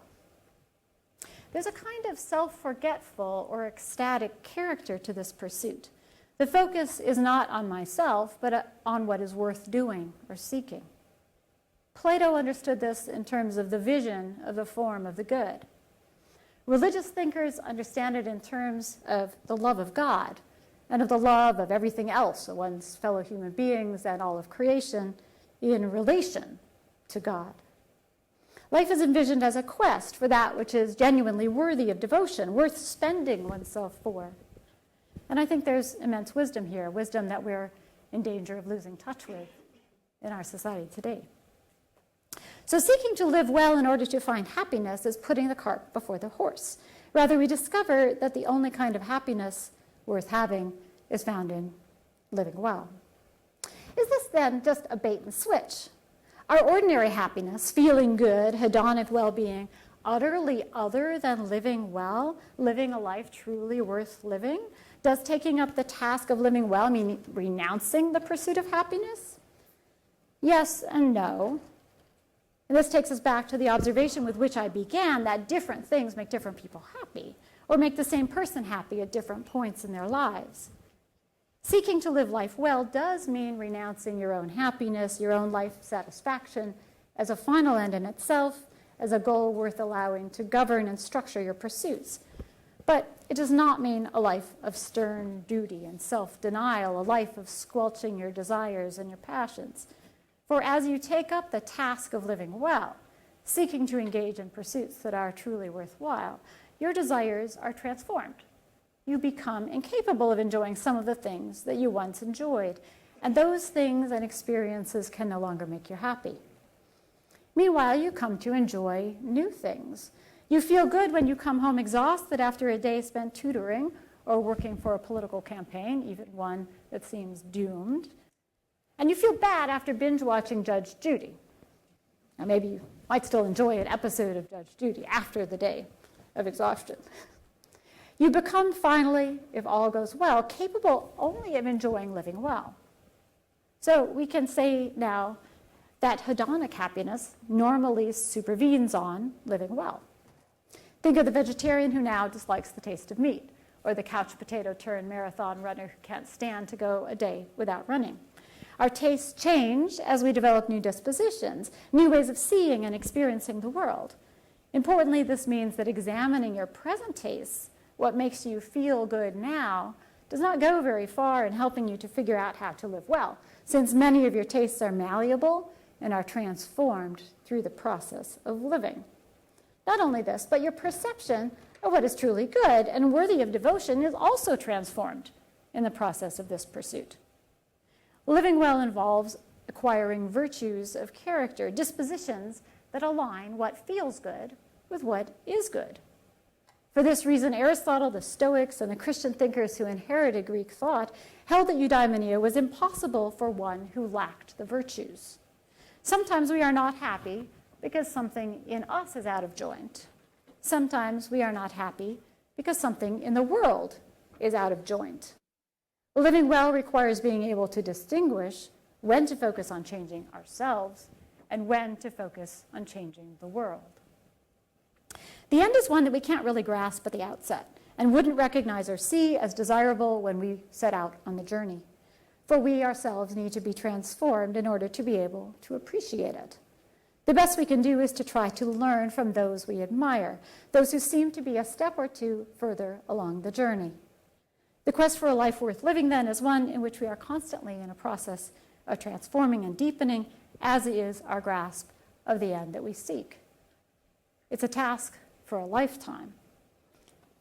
There's a kind of self-forgetful or ecstatic character to this pursuit. The focus is not on myself, but on what is worth doing or seeking. Plato understood this in terms of the vision of the form of the good. Religious thinkers understand it in terms of the love of God and of the love of everything else, of one's fellow human beings and all of creation, in relation to God. Life is envisioned as a quest for that which is genuinely worthy of devotion, worth spending oneself for. And I think there's immense wisdom here, wisdom that we're in danger of losing touch with in our society today. So seeking to live well in order to find happiness is putting the cart before the horse. Rather, we discover that the only kind of happiness worth having is found in living well. Is this then just a bait and switch? Our ordinary happiness, feeling good, hedonic well-being, utterly other than living well, living a life truly worth living? Does taking up the task of living well mean renouncing the pursuit of happiness? Yes and no. And this takes us back to the observation with which I began, that different things make different people happy, or make the same person happy at different points in their lives. Seeking to live life well does mean renouncing your own happiness, your own life satisfaction as a final end in itself, as a goal worth allowing to govern and structure your pursuits. But it does not mean a life of stern duty and self-denial, a life of squelching your desires and your passions. For as you take up the task of living well, seeking to engage in pursuits that are truly worthwhile, your desires are transformed. You become incapable of enjoying some of the things that you once enjoyed, and those things and experiences can no longer make you happy. Meanwhile, you come to enjoy new things. You feel good when you come home exhausted after a day spent tutoring or working for a political campaign, even one that seems doomed. And you feel bad after binge watching Judge Judy. Now, maybe you might still enjoy an episode of Judge Judy after the day of exhaustion. You become finally, if all goes well, capable only of enjoying living well. So we can say now that hedonic happiness normally supervenes on living well. Think of the vegetarian who now dislikes the taste of meat, or the couch potato turned marathon runner who can't stand to go a day without running. Our tastes change as we develop new dispositions, new ways of seeing and experiencing the world. Importantly, this means that examining your present tastes, what makes you feel good now, does not go very far in helping you to figure out how to live well, since many of your tastes are malleable and are transformed through the process of living. Not only this, but your perception of what is truly good and worthy of devotion is also transformed in the process of this pursuit. Living well involves acquiring virtues of character, dispositions that align what feels good with what is good. For this reason, Aristotle, the Stoics, and the Christian thinkers who inherited Greek thought held that eudaimonia was impossible for one who lacked the virtues. Sometimes we are not happy because something in us is out of joint. Sometimes we are not happy because something in the world is out of joint. Living well requires being able to distinguish when to focus on changing ourselves and when to focus on changing the world. The end is one that we can't really grasp at the outset and wouldn't recognize or see as desirable when we set out on the journey. For we ourselves need to be transformed in order to be able to appreciate it. The best we can do is to try to learn from those we admire, those who seem to be a step or two further along the journey. The quest for a life worth living, then, is one in which we are constantly in a process of transforming and deepening, as is our grasp of the end that we seek. It's a task for a lifetime.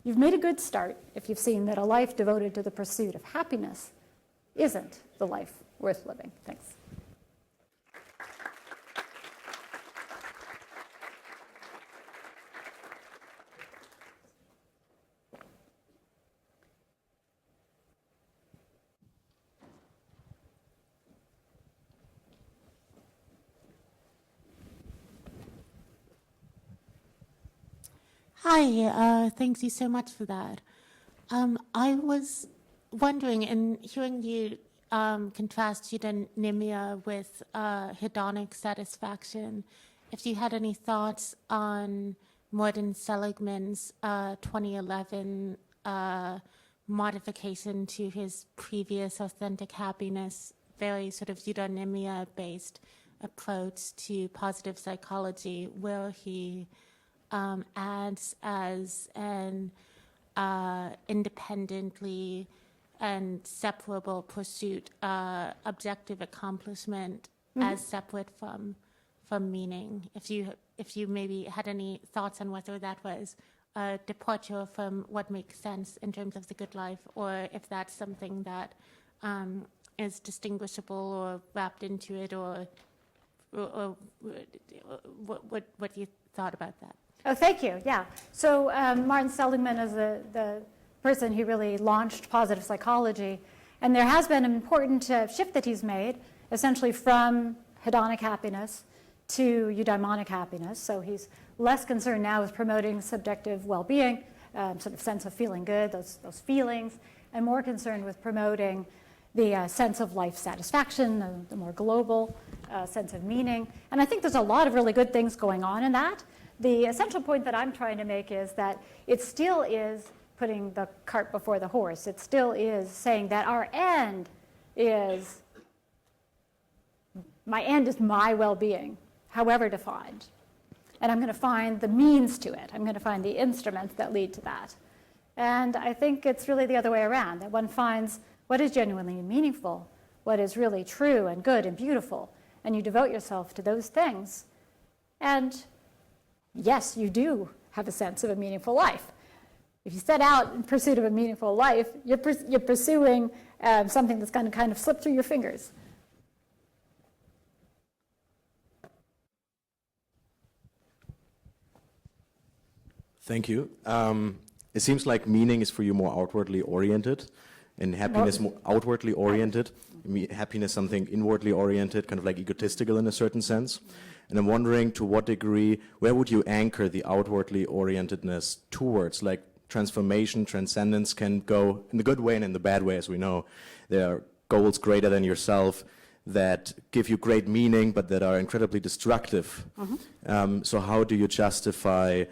You've made a good start if you've seen that a life devoted to the pursuit of happiness isn't the life worth living. Thanks.
Hi, thank you so much for that. I was wondering, in hearing you contrast eudaimonia with hedonic satisfaction, if you had any thoughts on Morten Seligman's 2011 modification to his previous authentic happiness, very sort of eudaimonia-based approach to positive psychology, where he adds as an independently and separable pursuit, objective accomplishment as separate from meaning. If you maybe had any thoughts on whether that was a departure from what makes sense in terms of the good life, or if that's something that is distinguishable or wrapped into it, or what you thought about that.
Oh, thank you. Yeah. So Martin Seligman is the person who really launched positive psychology. And there has been an important shift that he's made, essentially from hedonic happiness to eudaimonic happiness. So he's less concerned now with promoting subjective well-being, sort of sense of feeling good, those feelings, and more concerned with promoting the sense of life satisfaction, the more global sense of meaning. And I think there's a lot of really good things going on in that. The essential point that I'm trying to make is that it still is putting the cart before the horse. It still is saying that our end is, my end is my well-being, however defined. And I'm going to find the means to it. I'm going to find the instruments that lead to that. And I think it's really the other way around, that one finds what is genuinely meaningful, what is really true and good and beautiful, and you devote yourself to those things. And yes, you do have a sense of a meaningful life. If you set out in pursuit of a meaningful life, you're pursuing something that's going to kind of slip through your fingers.
Thank you. It seems like meaning is for you more outwardly oriented, and happiness more outwardly oriented. Happiness something inwardly oriented, kind of like egotistical in a certain sense. And I'm wondering, to what degree, where would you anchor the outwardly orientedness towards? Like transformation, transcendence can go in the good way and in the bad way, as we know. There are goals greater than yourself that give you great meaning, but that are incredibly destructive. So how do you justify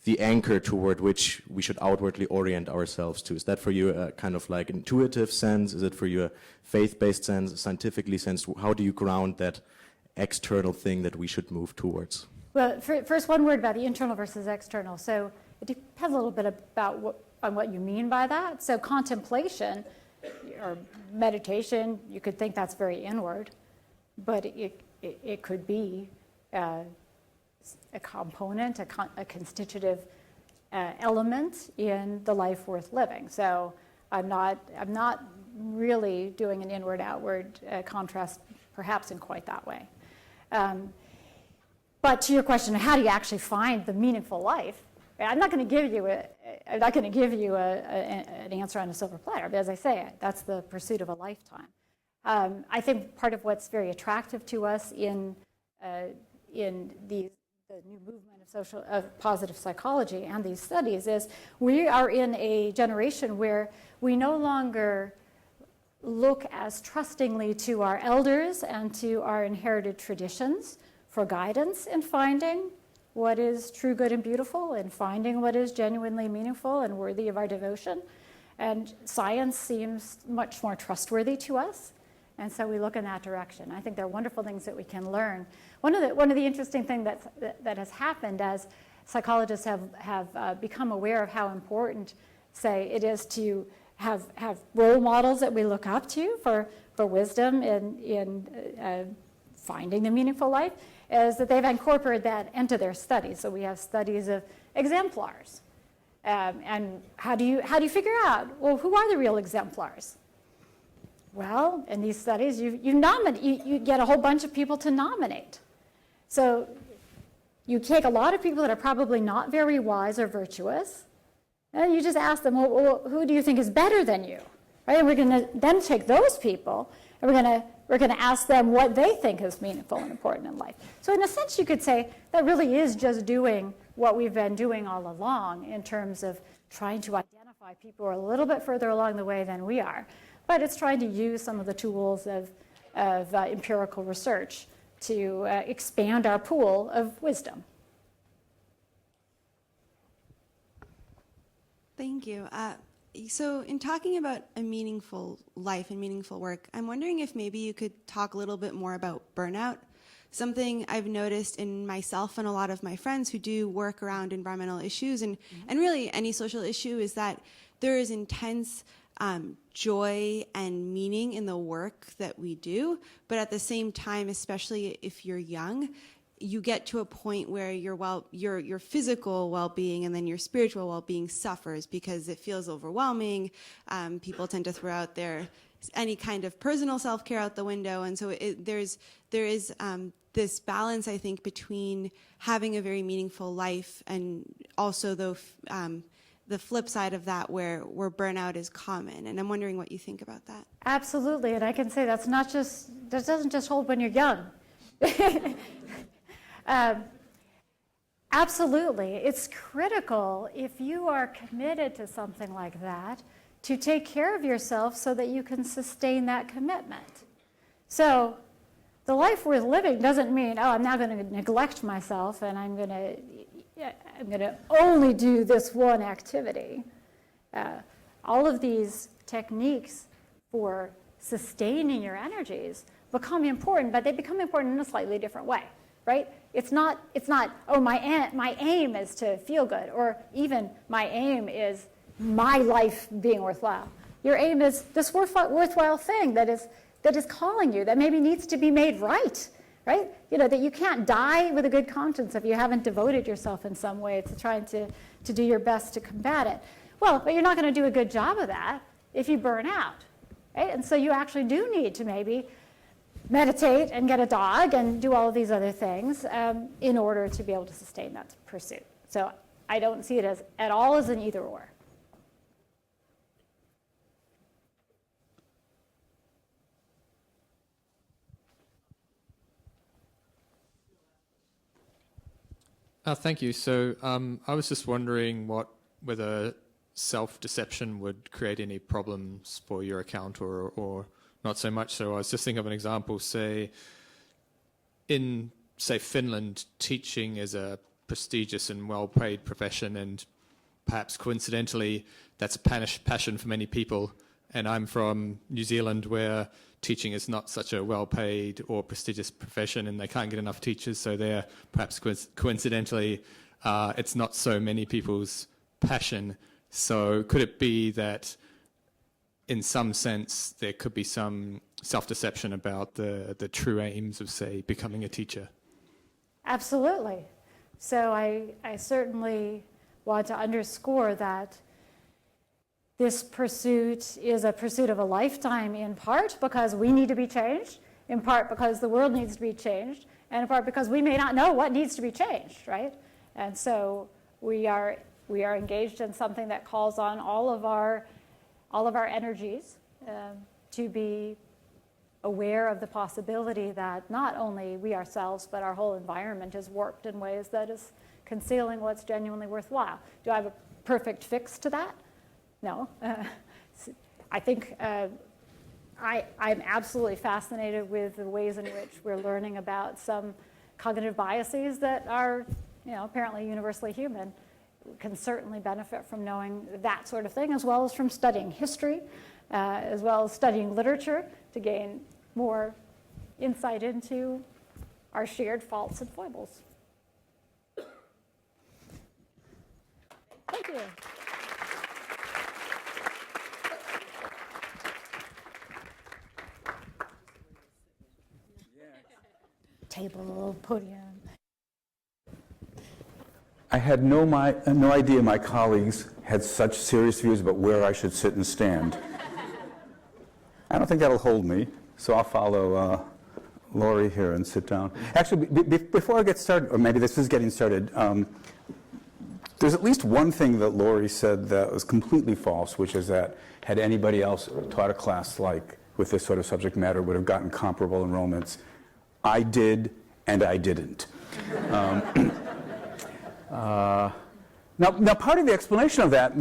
the anchor toward which we should outwardly orient ourselves to? Is that for you a kind of like intuitive sense? Is it for you a faith-based sense, a scientifically sense? How do you ground that external thing that we should move towards?
Well, first, one word about the internal versus external. So it depends a little bit about what you mean by that. So contemplation or meditation, you could think that's very inward, but it could be a component, a constitutive element in the life worth living. So I'm not really doing an inward-outward contrast, perhaps in quite that way. But to your question, how do you actually find the meaningful life? I'm not going to give you an answer on a silver platter, but as I say, that's the pursuit of a lifetime. I think part of what's very attractive to us in the new movement of positive psychology and these studies is we are in a generation where we no longer look as trustingly to our elders and to our inherited traditions for guidance in finding what is true, good, and beautiful, and finding what is genuinely meaningful and worthy of our devotion. And science seems much more trustworthy to us, and so we look in that direction. I think there are wonderful things that we can learn. One of the interesting things that has happened as psychologists have become aware of how important, say, it is to have role models that we look up to for wisdom in finding the meaningful life, is that they've incorporated that into their studies. So we have studies of exemplars. And how do you figure out, well, who are the real exemplars? Well, in these studies, you get a whole bunch of people to nominate. So you take a lot of people that are probably not very wise or virtuous, and you just ask them, well, who do you think is better than you? Right? And we're going to then take those people, and we're going to ask them what they think is meaningful and important in life. So in a sense, you could say that really is just doing what we've been doing all along in terms of trying to identify people who are a little bit further along the way than we are. But it's trying to use some of the tools of empirical research to expand our pool of wisdom.
Thank you. So in talking about a meaningful life and meaningful work, I'm wondering if maybe you could talk a little bit more about burnout. Something I've noticed in myself and a lot of my friends who do work around environmental issues and really any social issue is that there is intense joy and meaning in the work that we do, but at the same time, especially if you're young, you get to a point where your physical well-being and then your spiritual well-being suffers because it feels overwhelming. People tend to throw out any kind of personal self-care out the window, and so there is this balance, I think, between having a very meaningful life and also the flip side of that where burnout is common. And I'm wondering what you think about that.
Absolutely, and I can say that doesn't just hold when you're young. Absolutely, it's critical if you are committed to something like that to take care of yourself so that you can sustain that commitment. So the life worth living doesn't mean, oh, I'm now going to neglect myself and I'm going to only do this one activity. All of these techniques for sustaining your energies become important, but they become important in a slightly different way, right? It's not, oh, my aim is to feel good, or even my aim is my life being worthwhile. Your aim is this worthwhile thing that is calling you, that maybe needs to be made right? You know, that you can't die with a good conscience if you haven't devoted yourself in some way to trying to do your best to combat it. Well, but you're not going to do a good job of that if you burn out, right? And so you actually do need to maybe meditate and get a dog and do all of these other things in order to be able to sustain that pursuit. So I don't see it at all as an either or.
Thank you. So I was just wondering whether self-deception would create any problems for your account or not so much. So I was just thinking of an example, say, in, say, Finland, teaching is a prestigious and well-paid profession, and perhaps coincidentally, that's a passion for many people. And I'm from New Zealand, where teaching is not such a well-paid or prestigious profession, and they can't get enough teachers, so there, perhaps coincidentally, it's not so many people's passion. So could it be that in some sense there could be some self-deception about the true aims of, say, becoming a teacher? Absolutely.
So I certainly want to underscore that this pursuit is a pursuit of a lifetime, in part because we need to be changed, in part because the world needs to be changed, and in part because we may not know what needs to be changed, right? And so we are engaged in something that calls on all of our energies to be aware of the possibility that not only we ourselves, but our whole environment is warped in ways that is concealing what's genuinely worthwhile. Do I have a perfect fix to that? No. I think I'm absolutely fascinated with the ways in which we're learning about some cognitive biases that are, apparently universally human. We can certainly benefit from knowing that sort of thing, as well as from studying history, as well as studying literature to gain more insight into our shared faults and foibles. Thank you. Table, podium.
I had no idea my colleagues had such serious views about where I should sit and stand. I don't think that'll hold me, so I'll follow Lori here and sit down. Actually, before I get started, or maybe this is getting started, there's at least one thing that Lori said that was completely false, which is that had anybody else taught a class like with this sort of subject matter would have gotten comparable enrollments. I did, and I didn't. Now, part of the explanation of that,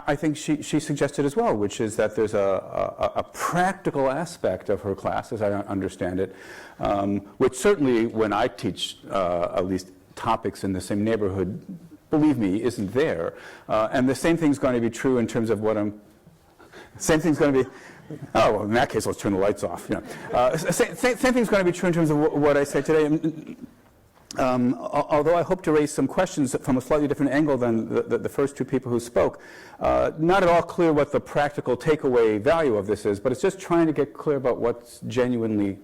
I think she suggested as well, which is that there's a practical aspect of her class, as I understand it, which certainly when I teach at least topics in the same neighborhood, believe me, isn't there. And the same thing's going to be true in terms of what same thing's going to be. Oh, well, in that case, let's turn the lights off. Same thing's going to be true in terms of what I say today. Although I hope to raise some questions from a slightly different angle than the first two people who spoke. Not at all clear what the practical takeaway value of this is, but it's just trying to get clear about what's genuinely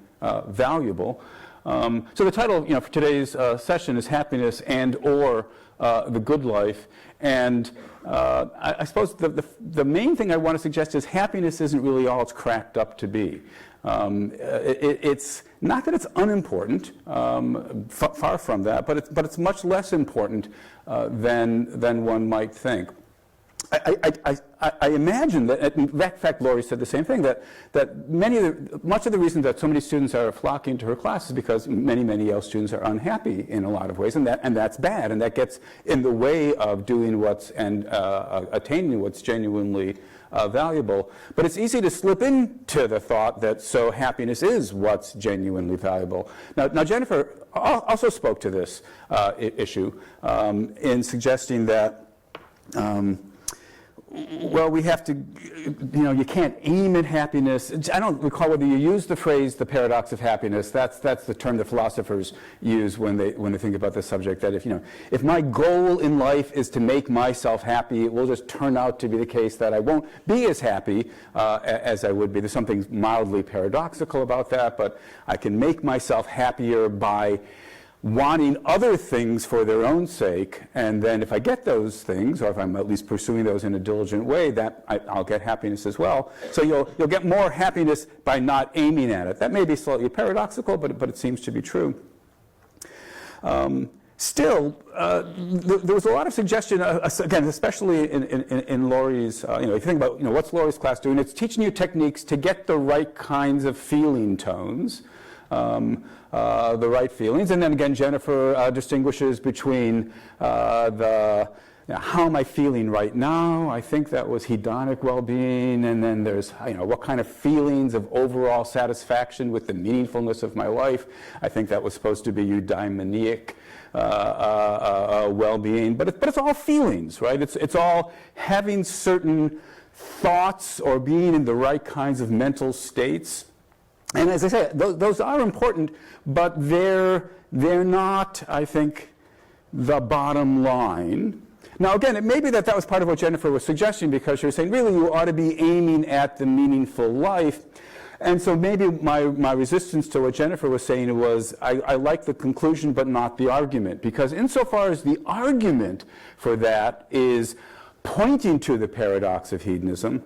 valuable. So the title, for today's session is Happiness and/or the Good Life. And I suppose the main thing I want to suggest is happiness isn't really all it's cracked up to be. It's not that it's unimportant, far from that, but it's much less important than one might think. I imagine that, in fact, Lori said the same thing, that much of the reason that so many students are flocking to her class is because many Yale students are unhappy in a lot of ways, and that's bad, and that gets in the way of doing attaining what's genuinely valuable. But it's easy to slip into the thought that so happiness is what's genuinely valuable. Now Jennifer also spoke to this issue in suggesting that well, we have to, you can't aim at happiness. I don't recall whether you used the phrase "the paradox of happiness." That's the term that philosophers use when they think about this subject. That if my goal in life is to make myself happy, it will just turn out to be the case that I won't be as happy as I would be. There's something mildly paradoxical about that, but I can make myself happier by wanting other things for their own sake, and then if I get those things, or if I'm at least pursuing those in a diligent way, that I'll get happiness as well. So you'll get more happiness by not aiming at it. That may be slightly paradoxical, but it seems to be true. Still, there was a lot of suggestion, again, especially in Lori's, if you think about, what's Lori's class doing? It's teaching you techniques to get the right kinds of feeling tones. The right feelings. And then again, Jennifer distinguishes between how am I feeling right now? I think that was hedonic well-being. And then there's, what kind of feelings of overall satisfaction with the meaningfulness of my life? I think that was supposed to be eudaimonic well-being. But it's all feelings, right? It's all having certain thoughts or being in the right kinds of mental states. And as I say, those are important, but they're not, I think, the bottom line. Now, again, it may be that was part of what Jennifer was suggesting, because she was saying, really, you ought to be aiming at the meaningful life. And so maybe my resistance to what Jennifer was saying was, I like the conclusion, but not the argument. Because insofar as the argument for that is pointing to the paradox of hedonism,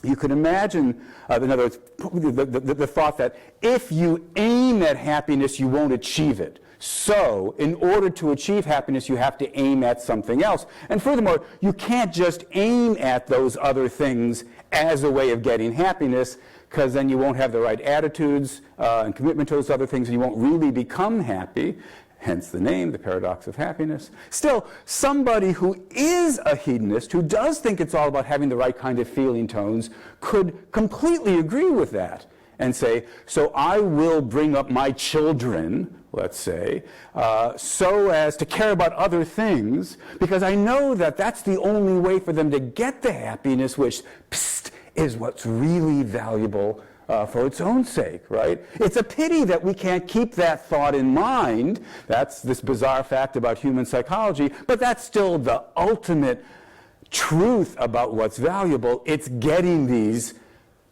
you could imagine, in other words, the thought that if you aim at happiness, you won't achieve it. So, in order to achieve happiness, you have to aim at something else. And furthermore, you can't just aim at those other things as a way of getting happiness, because then you won't have the right attitudes and commitment to those other things, and you won't really become happy. Hence the name, the paradox of happiness. Still, somebody who is a hedonist, who does think it's all about having the right kind of feeling tones, could completely agree with that and say, so I will bring up my children, let's say, so as to care about other things, because I know that that's the only way for them to get the happiness, which is what's really valuable for its own sake, right? It's a pity that we can't keep that thought in mind. That's this bizarre fact about human psychology, but that's still the ultimate truth about what's valuable. It's getting these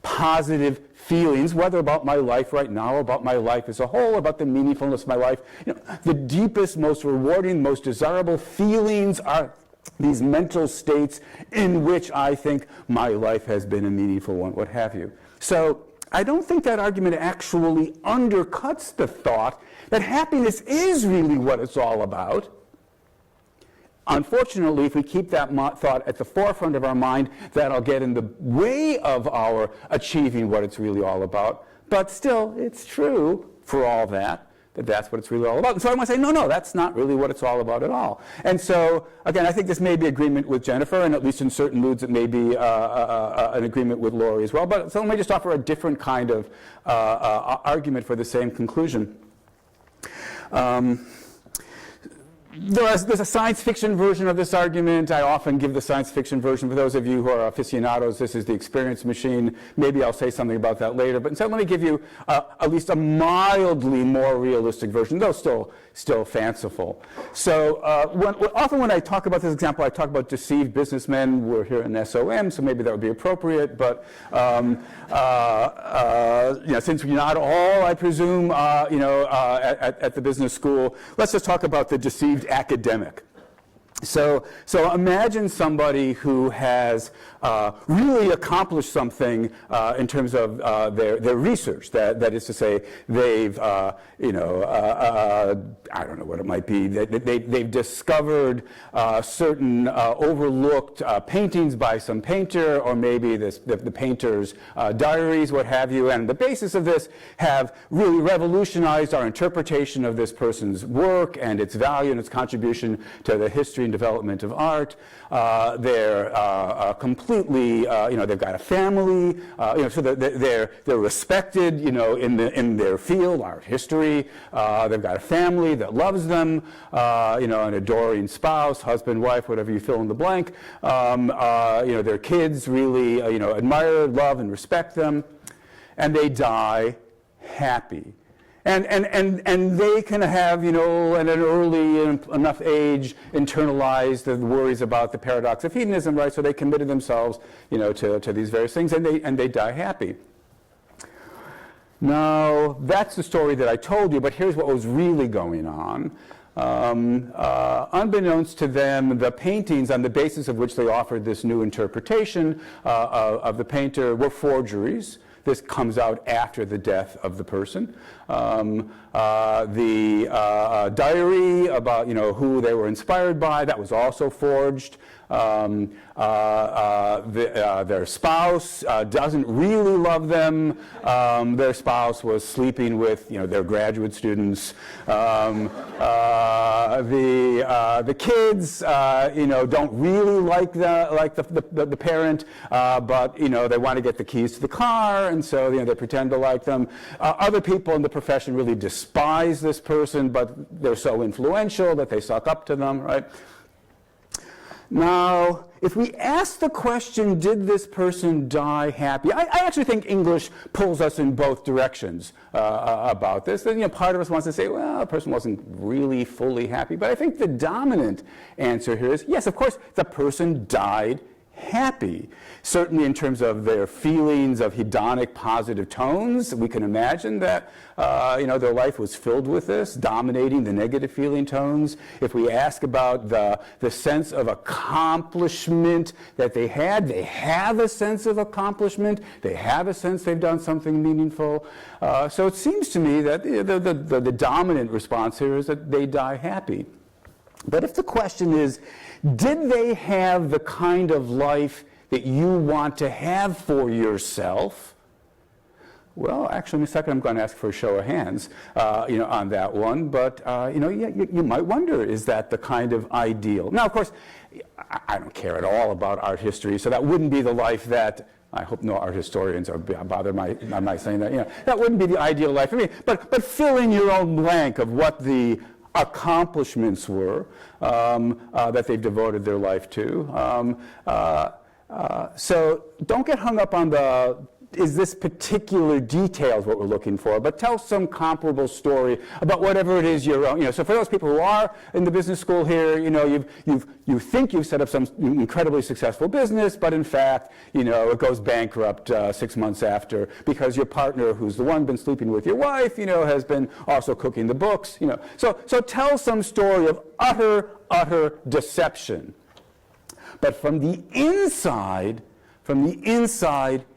positive feelings, whether about my life right now, or about my life as a whole, about the meaningfulness of my life. The deepest, most rewarding, most desirable feelings are these mental states in which I think my life has been a meaningful one, what have you. So I don't think that argument actually undercuts the thought that happiness is really what it's all about. Unfortunately, if we keep that thought at the forefront of our mind, that'll get in the way of our achieving what it's really all about. But still, it's true for all that that's what it's really all about. And so I want to say, no, that's not really what it's all about at all. And so, again, I think this may be agreement with Jennifer, and at least in certain moods it may be an agreement with Lori as well. But so let me just offer a different kind of argument for the same conclusion. There's a science fiction version of this argument. I often give the science fiction version. For those of you who are aficionados, this is the Experience Machine. Maybe I'll say something about that later. But instead, let me give you at least a mildly more realistic version, though still fanciful. So often when I talk about this example, I talk about deceived businessmen. We're here in SOM, so maybe that would be appropriate. But since we're not all, I presume, at the business school, let's just talk about the deceived academic. So imagine somebody who has really accomplished something in terms of their research. That is to say, they've, I don't know what it might be. They've discovered certain overlooked paintings by some painter, or maybe the painter's diaries, what have you. And the basis of this have really revolutionized our interpretation of this person's work and its value and its contribution to the history and development of art. They're completely, they've got a family, so they're respected, in their field, art history. They've got a family that loves them, an adoring spouse, husband, wife, whatever you fill in the blank. Their kids really, admire, love, and respect them, and they die happy. And they can have, at an early enough age, internalized the worries about the paradox of hedonism, right? So they committed themselves, to these various things, and they die happy. Now, that's the story that I told you, but here's what was really going on. Unbeknownst to them, the paintings on the basis of which they offered this new interpretation of the painter were forgeries. This comes out after the death of the person. The diary about who they were inspired by, that was also forged. Their spouse doesn't really love them. Their spouse was sleeping with their graduate students. The kids don't really like the parent, but they want to get the keys to the car, and so they pretend to like them. Other people in the profession really despise this person, but they're so influential that they suck up to them, right? Now, if we ask the question, did this person die happy? I actually think English pulls us in both directions about this. And, part of us wants to say, well, the person wasn't really fully happy. But I think the dominant answer here is, yes, of course, the person died happy. Certainly in terms of their feelings of hedonic positive tones, we can imagine that their life was filled with this, dominating the negative feeling tones. If we ask about the sense of accomplishment that they have a sense of accomplishment. They have a sense they've done something meaningful. So it seems to me that the dominant response here is that they die happy. But if the question is, did they have the kind of life that you want to have for yourself? Well, actually, in a second, I'm going to ask for a show of hands, on that one. But, you might wonder, is that the kind of ideal? Now, of course, I don't care at all about art history, so that wouldn't be the life that I hope no art historians are bothered by my saying that. That wouldn't be the ideal life for me. But fill in your own blank of what the accomplishments were that they've devoted their life to. So don't get hung up on is this particular details what we're looking for, but tell some comparable story about whatever it is you're, so for those people who are in the business school here, you think you've set up some incredibly successful business, but in fact, it goes bankrupt 6 months after because your partner, who's the one been sleeping with your wife, has been also cooking the books, So tell some story of utter deception. But from the inside,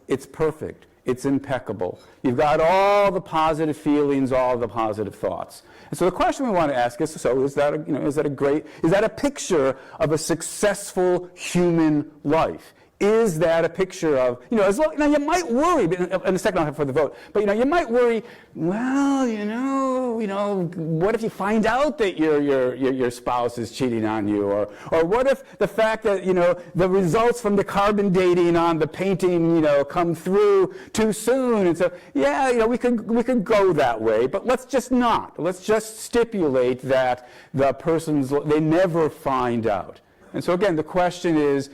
it's perfect. It's impeccable. You've got all the positive feelings, all the positive thoughts. And so the question we want to ask is, so is that a picture of a successful human life? Is that a picture of, now you might worry, in a second I'll have for the vote, but you might worry, well, what if you find out that your spouse is cheating on you, or what if the fact that, the results from the carbon dating on the painting, come through too soon, and so, we could go that way, but let's just not. Let's just stipulate that they never find out. And so again, the question is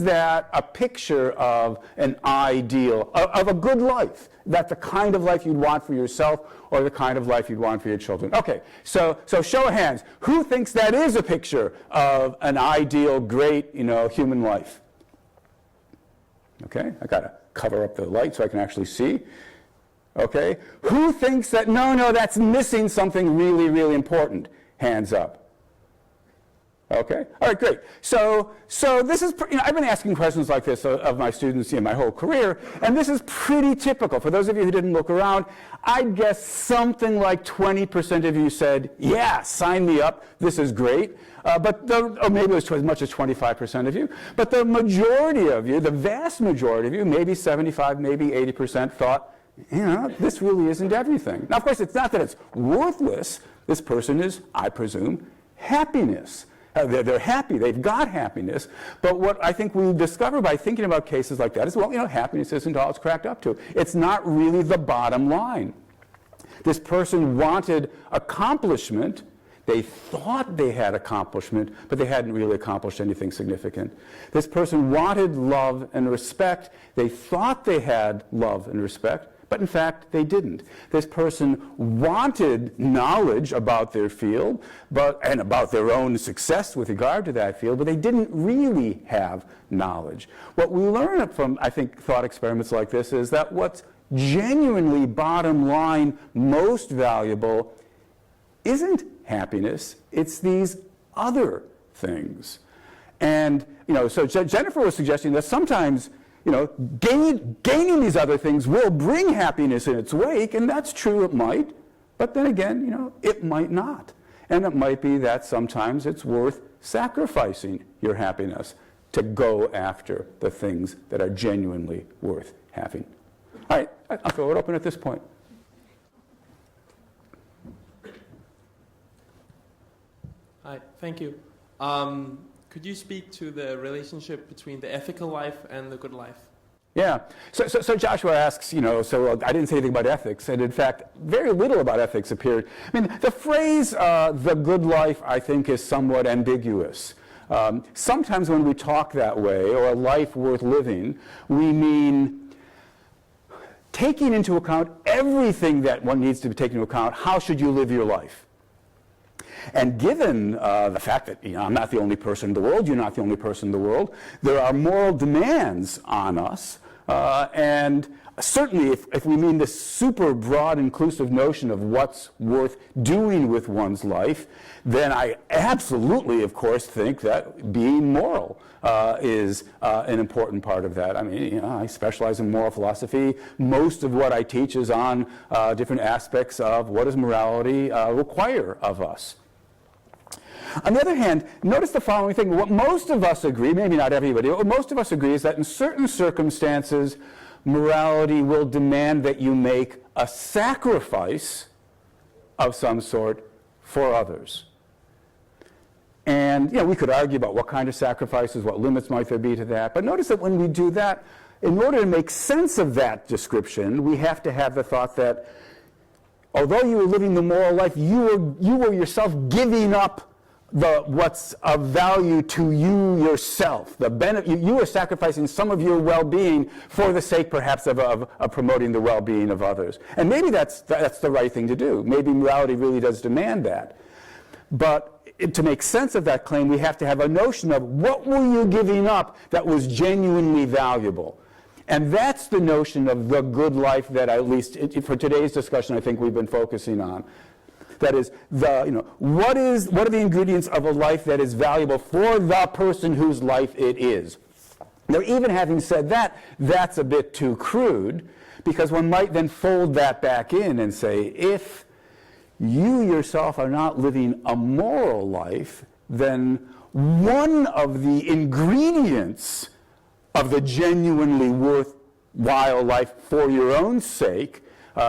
that a picture of an ideal, of a good life? That the kind of life you'd want for yourself or the kind of life you'd want for your children? Okay, so show of hands. Who thinks that is a picture of an ideal, great, human life? Okay, I got to cover up the light so I can actually see. Okay, who thinks that, no, that's missing something really, really important? Hands up. Okay. All right. Great. So this is. I've been asking questions like this of my students my whole career, and this is pretty typical. For those of you who didn't look around, I'd guess something like 20% of you said, "Yeah, sign me up. This is great." Or maybe it was as much as 25% of you. But the majority of you, the vast majority of you, maybe 75, maybe 80%, thought, this really isn't everything. Now, of course, it's not that it's worthless. This person is, I presume, happiness. They're happy. They've got happiness. But what I think we discover by thinking about cases like that is, happiness isn't all it's cracked up to. It's not really the bottom line. This person wanted accomplishment. They thought they had accomplishment, but they hadn't really accomplished anything significant. This person wanted love and respect. They thought they had love and respect, but in fact, they didn't. This person wanted knowledge about their field and about their own success with regard to that field, but they didn't really have knowledge. What we learn from, I think, thought experiments like this is that what's genuinely bottom line most valuable isn't happiness, it's these other things. And, so Jennifer was suggesting that sometimes gaining these other things will bring happiness in its wake, and that's true, it might. But then again, it might not. And it might be that sometimes it's worth sacrificing your happiness to go after the things that are genuinely worth having. All right, I'll throw it open at this point.
Hi, thank you. Could you speak to the relationship between the ethical life and the good life?
Yeah. So Joshua asks, I didn't say anything about ethics, and in fact, very little about ethics appeared. I mean, the phrase, the good life, I think, is somewhat ambiguous. Sometimes when we talk that way, or a life worth living, we mean taking into account everything that one needs to be taken into account. How should you live your life? And given the fact that I'm not the only person in the world, you're not the only person in the world, there are moral demands on us. And certainly if we mean this super broad, inclusive notion of what's worth doing with one's life, then I absolutely, of course, think that being moral is an important part of that. I mean, I specialize in moral philosophy. Most of what I teach is on different aspects of what does morality require of us. On the other hand, notice the following thing. What most of us agree, maybe not everybody, what most of us agree is that in certain circumstances, morality will demand that you make a sacrifice of some sort for others. And, we could argue about what kind of sacrifices, what limits might there be to that. But notice that when we do that, in order to make sense of that description, we have to have the thought that although you were living the moral life, you were yourself giving up what's of value to you yourself. You are sacrificing some of your well-being for the sake, perhaps, of promoting the well-being of others. And maybe that's the right thing to do. Maybe morality really does demand that. But to make sense of that claim, we have to have a notion of what were you giving up that was genuinely valuable. And that's the notion of the good life that, at least for today's discussion, I think we've been focusing on. That is, what are the ingredients of a life that is valuable for the person whose life it is? Now, even having said that, that's a bit too crude, because one might then fold that back in and say, if you yourself are not living a moral life, then one of the ingredients of the genuinely worthwhile life for your own sake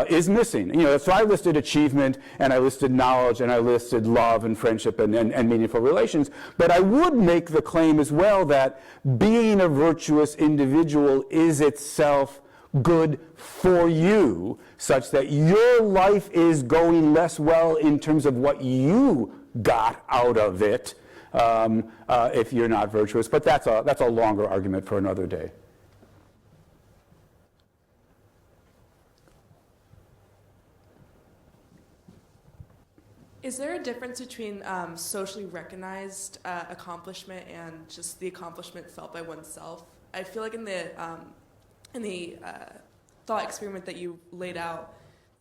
is missing. So I listed achievement, and I listed knowledge, and I listed love and friendship and meaningful relations. But I would make the claim as well that being a virtuous individual is itself good for you, such that your life is going less well in terms of what you got out of it if you're not virtuous. But that's a longer argument for another day.
Is there a difference between socially recognized accomplishment and just the accomplishment felt by oneself? I feel like in the thought experiment that you laid out,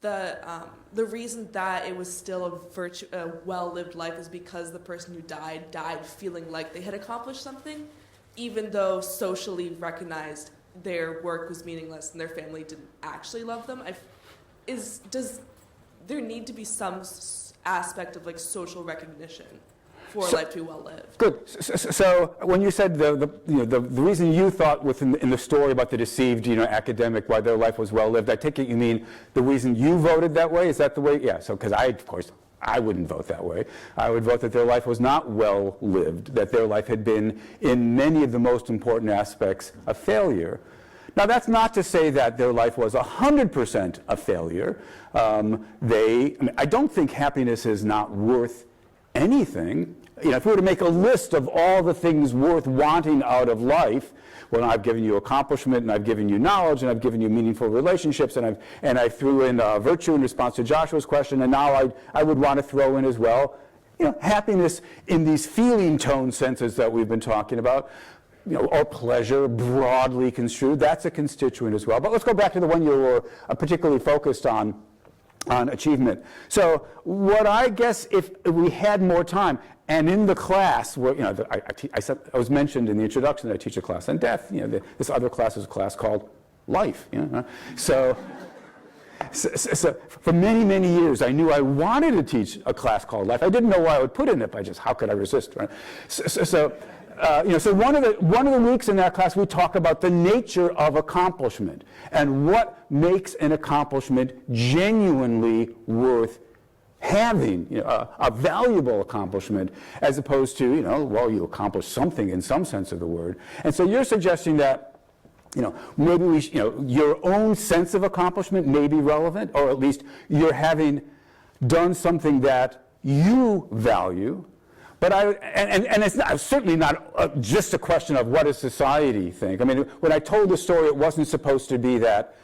the reason that it was still a well-lived life is because the person who died feeling like they had accomplished something, even though socially recognized their work was meaningless and their family didn't actually love them. Does there need to be some aspect of like social recognition for life to be well lived?
Good. So when you said the reason you thought in the story about the deceived academic why their life was well lived, I take it you mean the reason you voted that way? Is that the way? Yeah. So because of course I wouldn't vote that way. I would vote that their life was not well lived, that their life had been in many of the most important aspects a failure. Now, that's not to say that their life was 100% a failure. I don't think happiness is not worth anything. If we were to make a list of all the things worth wanting out of life, well, I've given you accomplishment, and I've given you knowledge, and I've given you meaningful relationships, and I threw in virtue in response to Joshua's question, and now I would want to throw in as well, happiness in these feeling tone senses that we've been talking about. Or pleasure, broadly construed, that's a constituent as well. But let's go back to the one you were particularly focused on achievement. So what I guess if we had more time, and in the class, where I was mentioned in the introduction that I teach a class on death. This other class is a class called life. So for many, many years, I knew I wanted to teach a class called life. I didn't know why I would put in it, but how could I resist, right? So one of the weeks in that class, we talk about the nature of accomplishment and what makes an accomplishment genuinely worth having, a valuable accomplishment, as opposed to, you accomplished something in some sense of the word. And so you're suggesting that, maybe your own sense of accomplishment may be relevant, or at least you're having done something that you value. But it's certainly not just a question of what does society think. I mean, when I told the story, it wasn't supposed to be that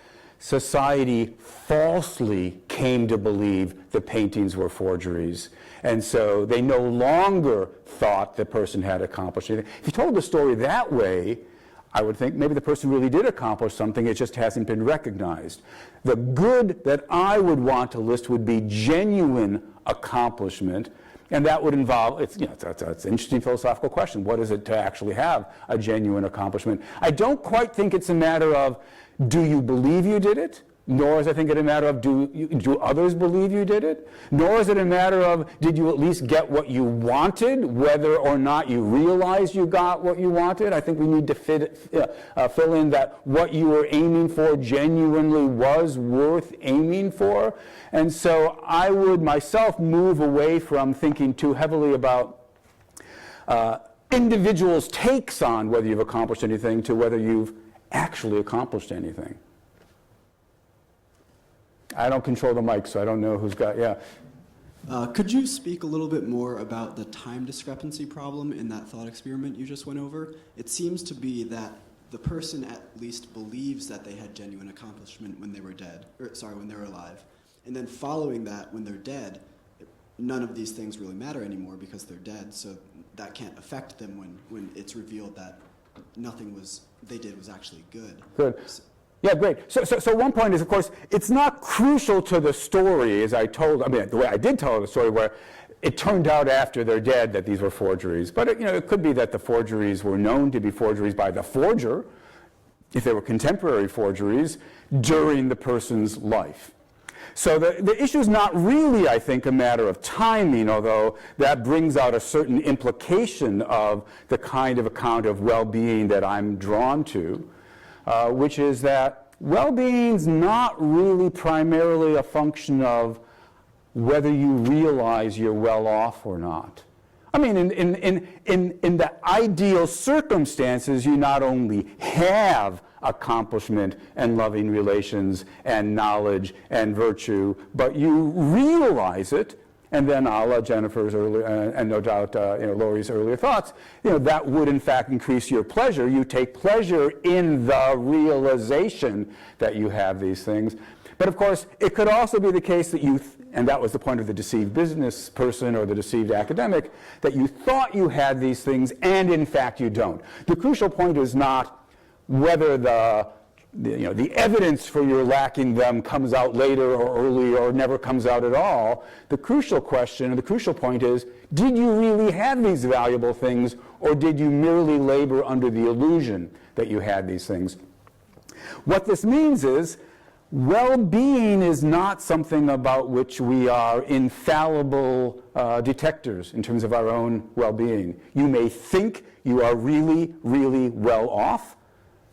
society falsely came to believe the paintings were forgeries. And so they no longer thought the person had accomplished anything. If you told the story that way, I would think maybe the person really did accomplish something, it just hasn't been recognized. The good that I would want to list would be genuine accomplishment. And that would involve, it's an interesting philosophical question. What is it to actually have a genuine accomplishment? I don't quite think it's a matter of, do you believe you did it? Nor is I think it a matter of, do others believe you did it? Nor is it a matter of, did you at least get what you wanted, whether or not you realized you got what you wanted? I think we need to fill in that what you were aiming for genuinely was worth aiming for. And so I would myself move away from thinking too heavily about individuals' takes on whether you've accomplished anything to whether you've actually accomplished anything. I don't control the mic, so I don't know who's got,
Could you speak a little bit more about the time discrepancy problem in that thought experiment you just went over? It seems to be that the person at least believes that they had genuine accomplishment when they were when they were alive. And then following that, when they're dead, none of these things really matter anymore because they're dead, so that can't affect them when it's revealed that nothing they did was actually good.
Good. Yeah, great. So one point is, of course, it's not crucial to the story, as the way I did tell the story, where it turned out after they're dead that these were forgeries. But it could be that the forgeries were known to be forgeries by the forger, if they were contemporary forgeries, during the person's life. So the issue is not really, I think, a matter of timing, although that brings out a certain implication of the kind of account of well-being that I'm drawn to. Which is that well-being's not really primarily a function of whether you realize you're well off or not. I mean, in the ideal circumstances, you not only have accomplishment and loving relations and knowledge and virtue, but you realize it. And then a la Jennifer's earlier, and no doubt Lori's earlier thoughts, that would in fact increase your pleasure. You take pleasure in the realization that you have these things. But of course, it could also be the case that and that was the point of the deceived business person or the deceived academic, that you thought you had these things and in fact you don't. The crucial point is not whether the the evidence for your lacking them comes out later or early or never comes out at all. The crucial question, or the crucial point is, did you really have these valuable things, or did you merely labor under the illusion that you had these things? What this means is, well-being is not something about which we are infallible detectors in terms of our own well-being. You may think you are really, really well off,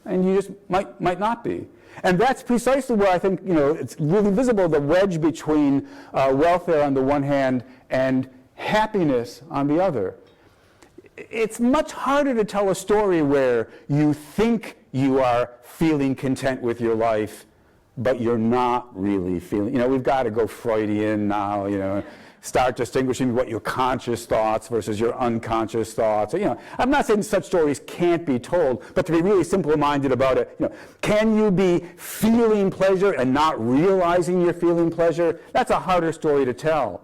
and you just might not be. And that's precisely where I think, it's really visible, the wedge between welfare on the one hand and happiness on the other. It's much harder to tell a story where you think you are feeling content with your life, but you're not really feeling. We've got to go Freudian now, start distinguishing what your conscious thoughts versus your unconscious thoughts. I'm not saying such stories can't be told, but to be really simple-minded about it, can you be feeling pleasure and not realizing you're feeling pleasure? That's a harder story to tell.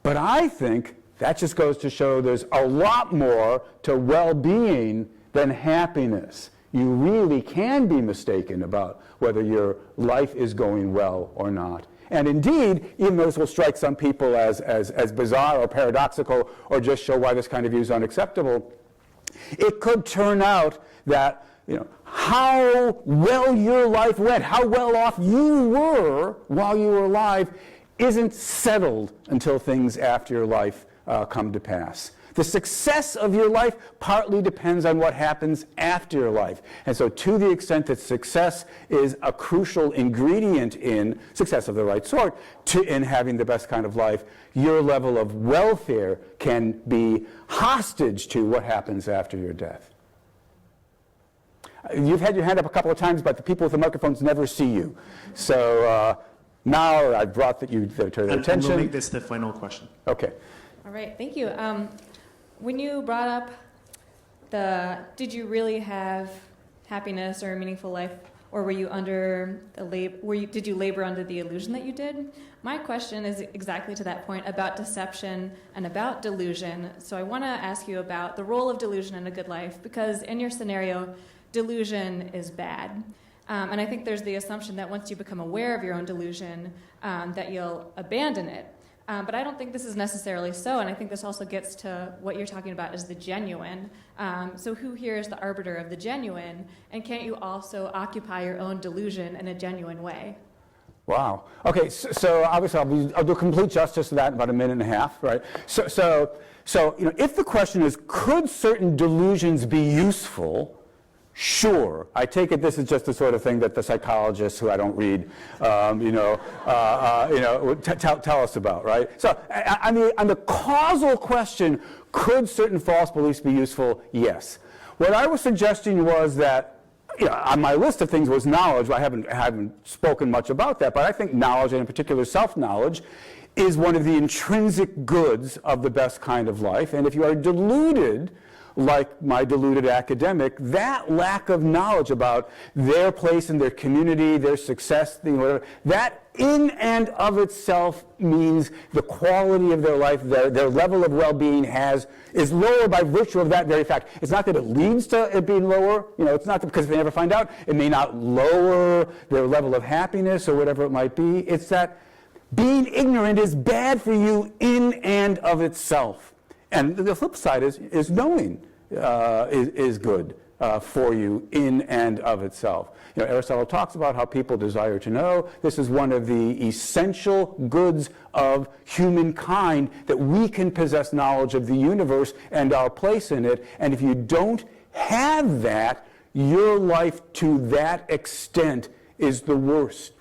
But I think that just goes to show there's a lot more to well-being than happiness. You really can be mistaken about whether your life is going well or not. And indeed, even though this will strike some people as bizarre or paradoxical or just show why this kind of view is unacceptable, it could turn out that how well your life went, how well off you were while you were alive isn't settled until things after your life come to pass. The success of your life partly depends on what happens after your life. And so to the extent that success is a crucial ingredient in success of the right sort in having the best kind of life, your level of welfare can be hostage to what happens after your death. You've had your hand up a couple of times, but the people with the microphones never see you. So now I've brought you to their attention.
And we'll make this the final question.
Okay.
All right, thank you. When you brought up did you really have happiness or a meaningful life, or were you did you labor under the illusion that you did? My question is exactly to that point about deception and about delusion. So I want to ask you about the role of delusion in a good life, because in your scenario, delusion is bad. And I think there's the assumption that once you become aware of your own delusion, that you'll abandon it. But I don't think this is necessarily so, and I think this also gets to what you're talking about as the genuine. So who here is the arbiter of the genuine, and can't you also occupy your own delusion in a genuine way?
Wow. Okay, so obviously I'll do complete justice to that in about a minute and a half, right? So if the question is, could certain delusions be useful? Sure. I take it this is just the sort of thing that the psychologists who I don't read, tell us about, right? So on the causal question, could certain false beliefs be useful? Yes. What I was suggesting was that, on my list of things was knowledge. I haven't spoken much about that, but I think knowledge, and in particular self-knowledge, is one of the intrinsic goods of the best kind of life. And if you are deluded, like my deluded academic, that lack of knowledge about their place in their community, their success, whatever, that in and of itself means the quality of their life, their level of well-being is lower by virtue of that very fact. It's not that it leads to it being lower, it's not because if they never find out, it may not lower their level of happiness or whatever it might be. It's that being ignorant is bad for you in and of itself. And the flip side is knowing is good for you in and of itself. Aristotle talks about how people desire to know. This is one of the essential goods of humankind, that we can possess knowledge of the universe and our place in it. And if you don't have that, your life to that extent is the worst.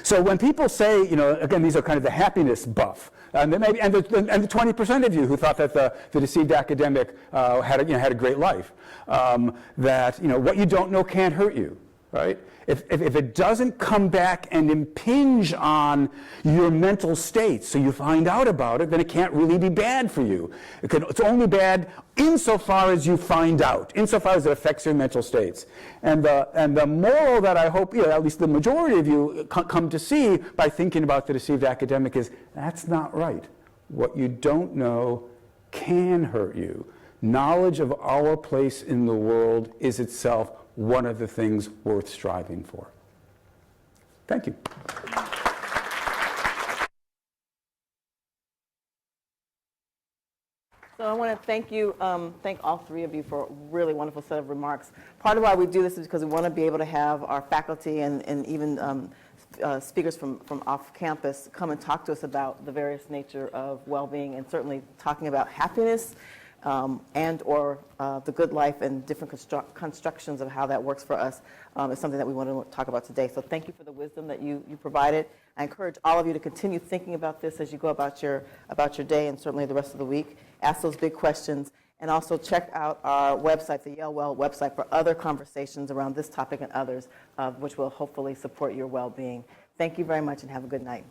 So when people say, again, these are kind of the happiness buff, and the 20% of you who thought that the deceived academic had a great life, that what you don't know can't hurt you, right? If it doesn't come back and impinge on your mental state, so you find out about it, then it can't really be bad for you. It's only bad insofar as you find out, insofar as it affects your mental states. And the moral that I hope, at least the majority of you come to see by thinking about the deceived academic is, that's not right. What you don't know can hurt you. Knowledge of our place in the world is itself one of the things worth striving for. Thank you.
So I want to thank you, thank all three of you for a really wonderful set of remarks. Part of why we do this is because we want to be able to have our faculty and even speakers from off campus come and talk to us about the various nature of well-being, and certainly talking about happiness and or the good life and different constructions of how that works for us is something that we want to talk about today. So thank you for the wisdom that you provided. I encourage all of you to continue thinking about this as you go about your day and certainly the rest of the week. Ask those big questions, and also check out our website, the Yale Well website, for other conversations around this topic and others, which will hopefully support your well-being. Thank you very much and have a good night.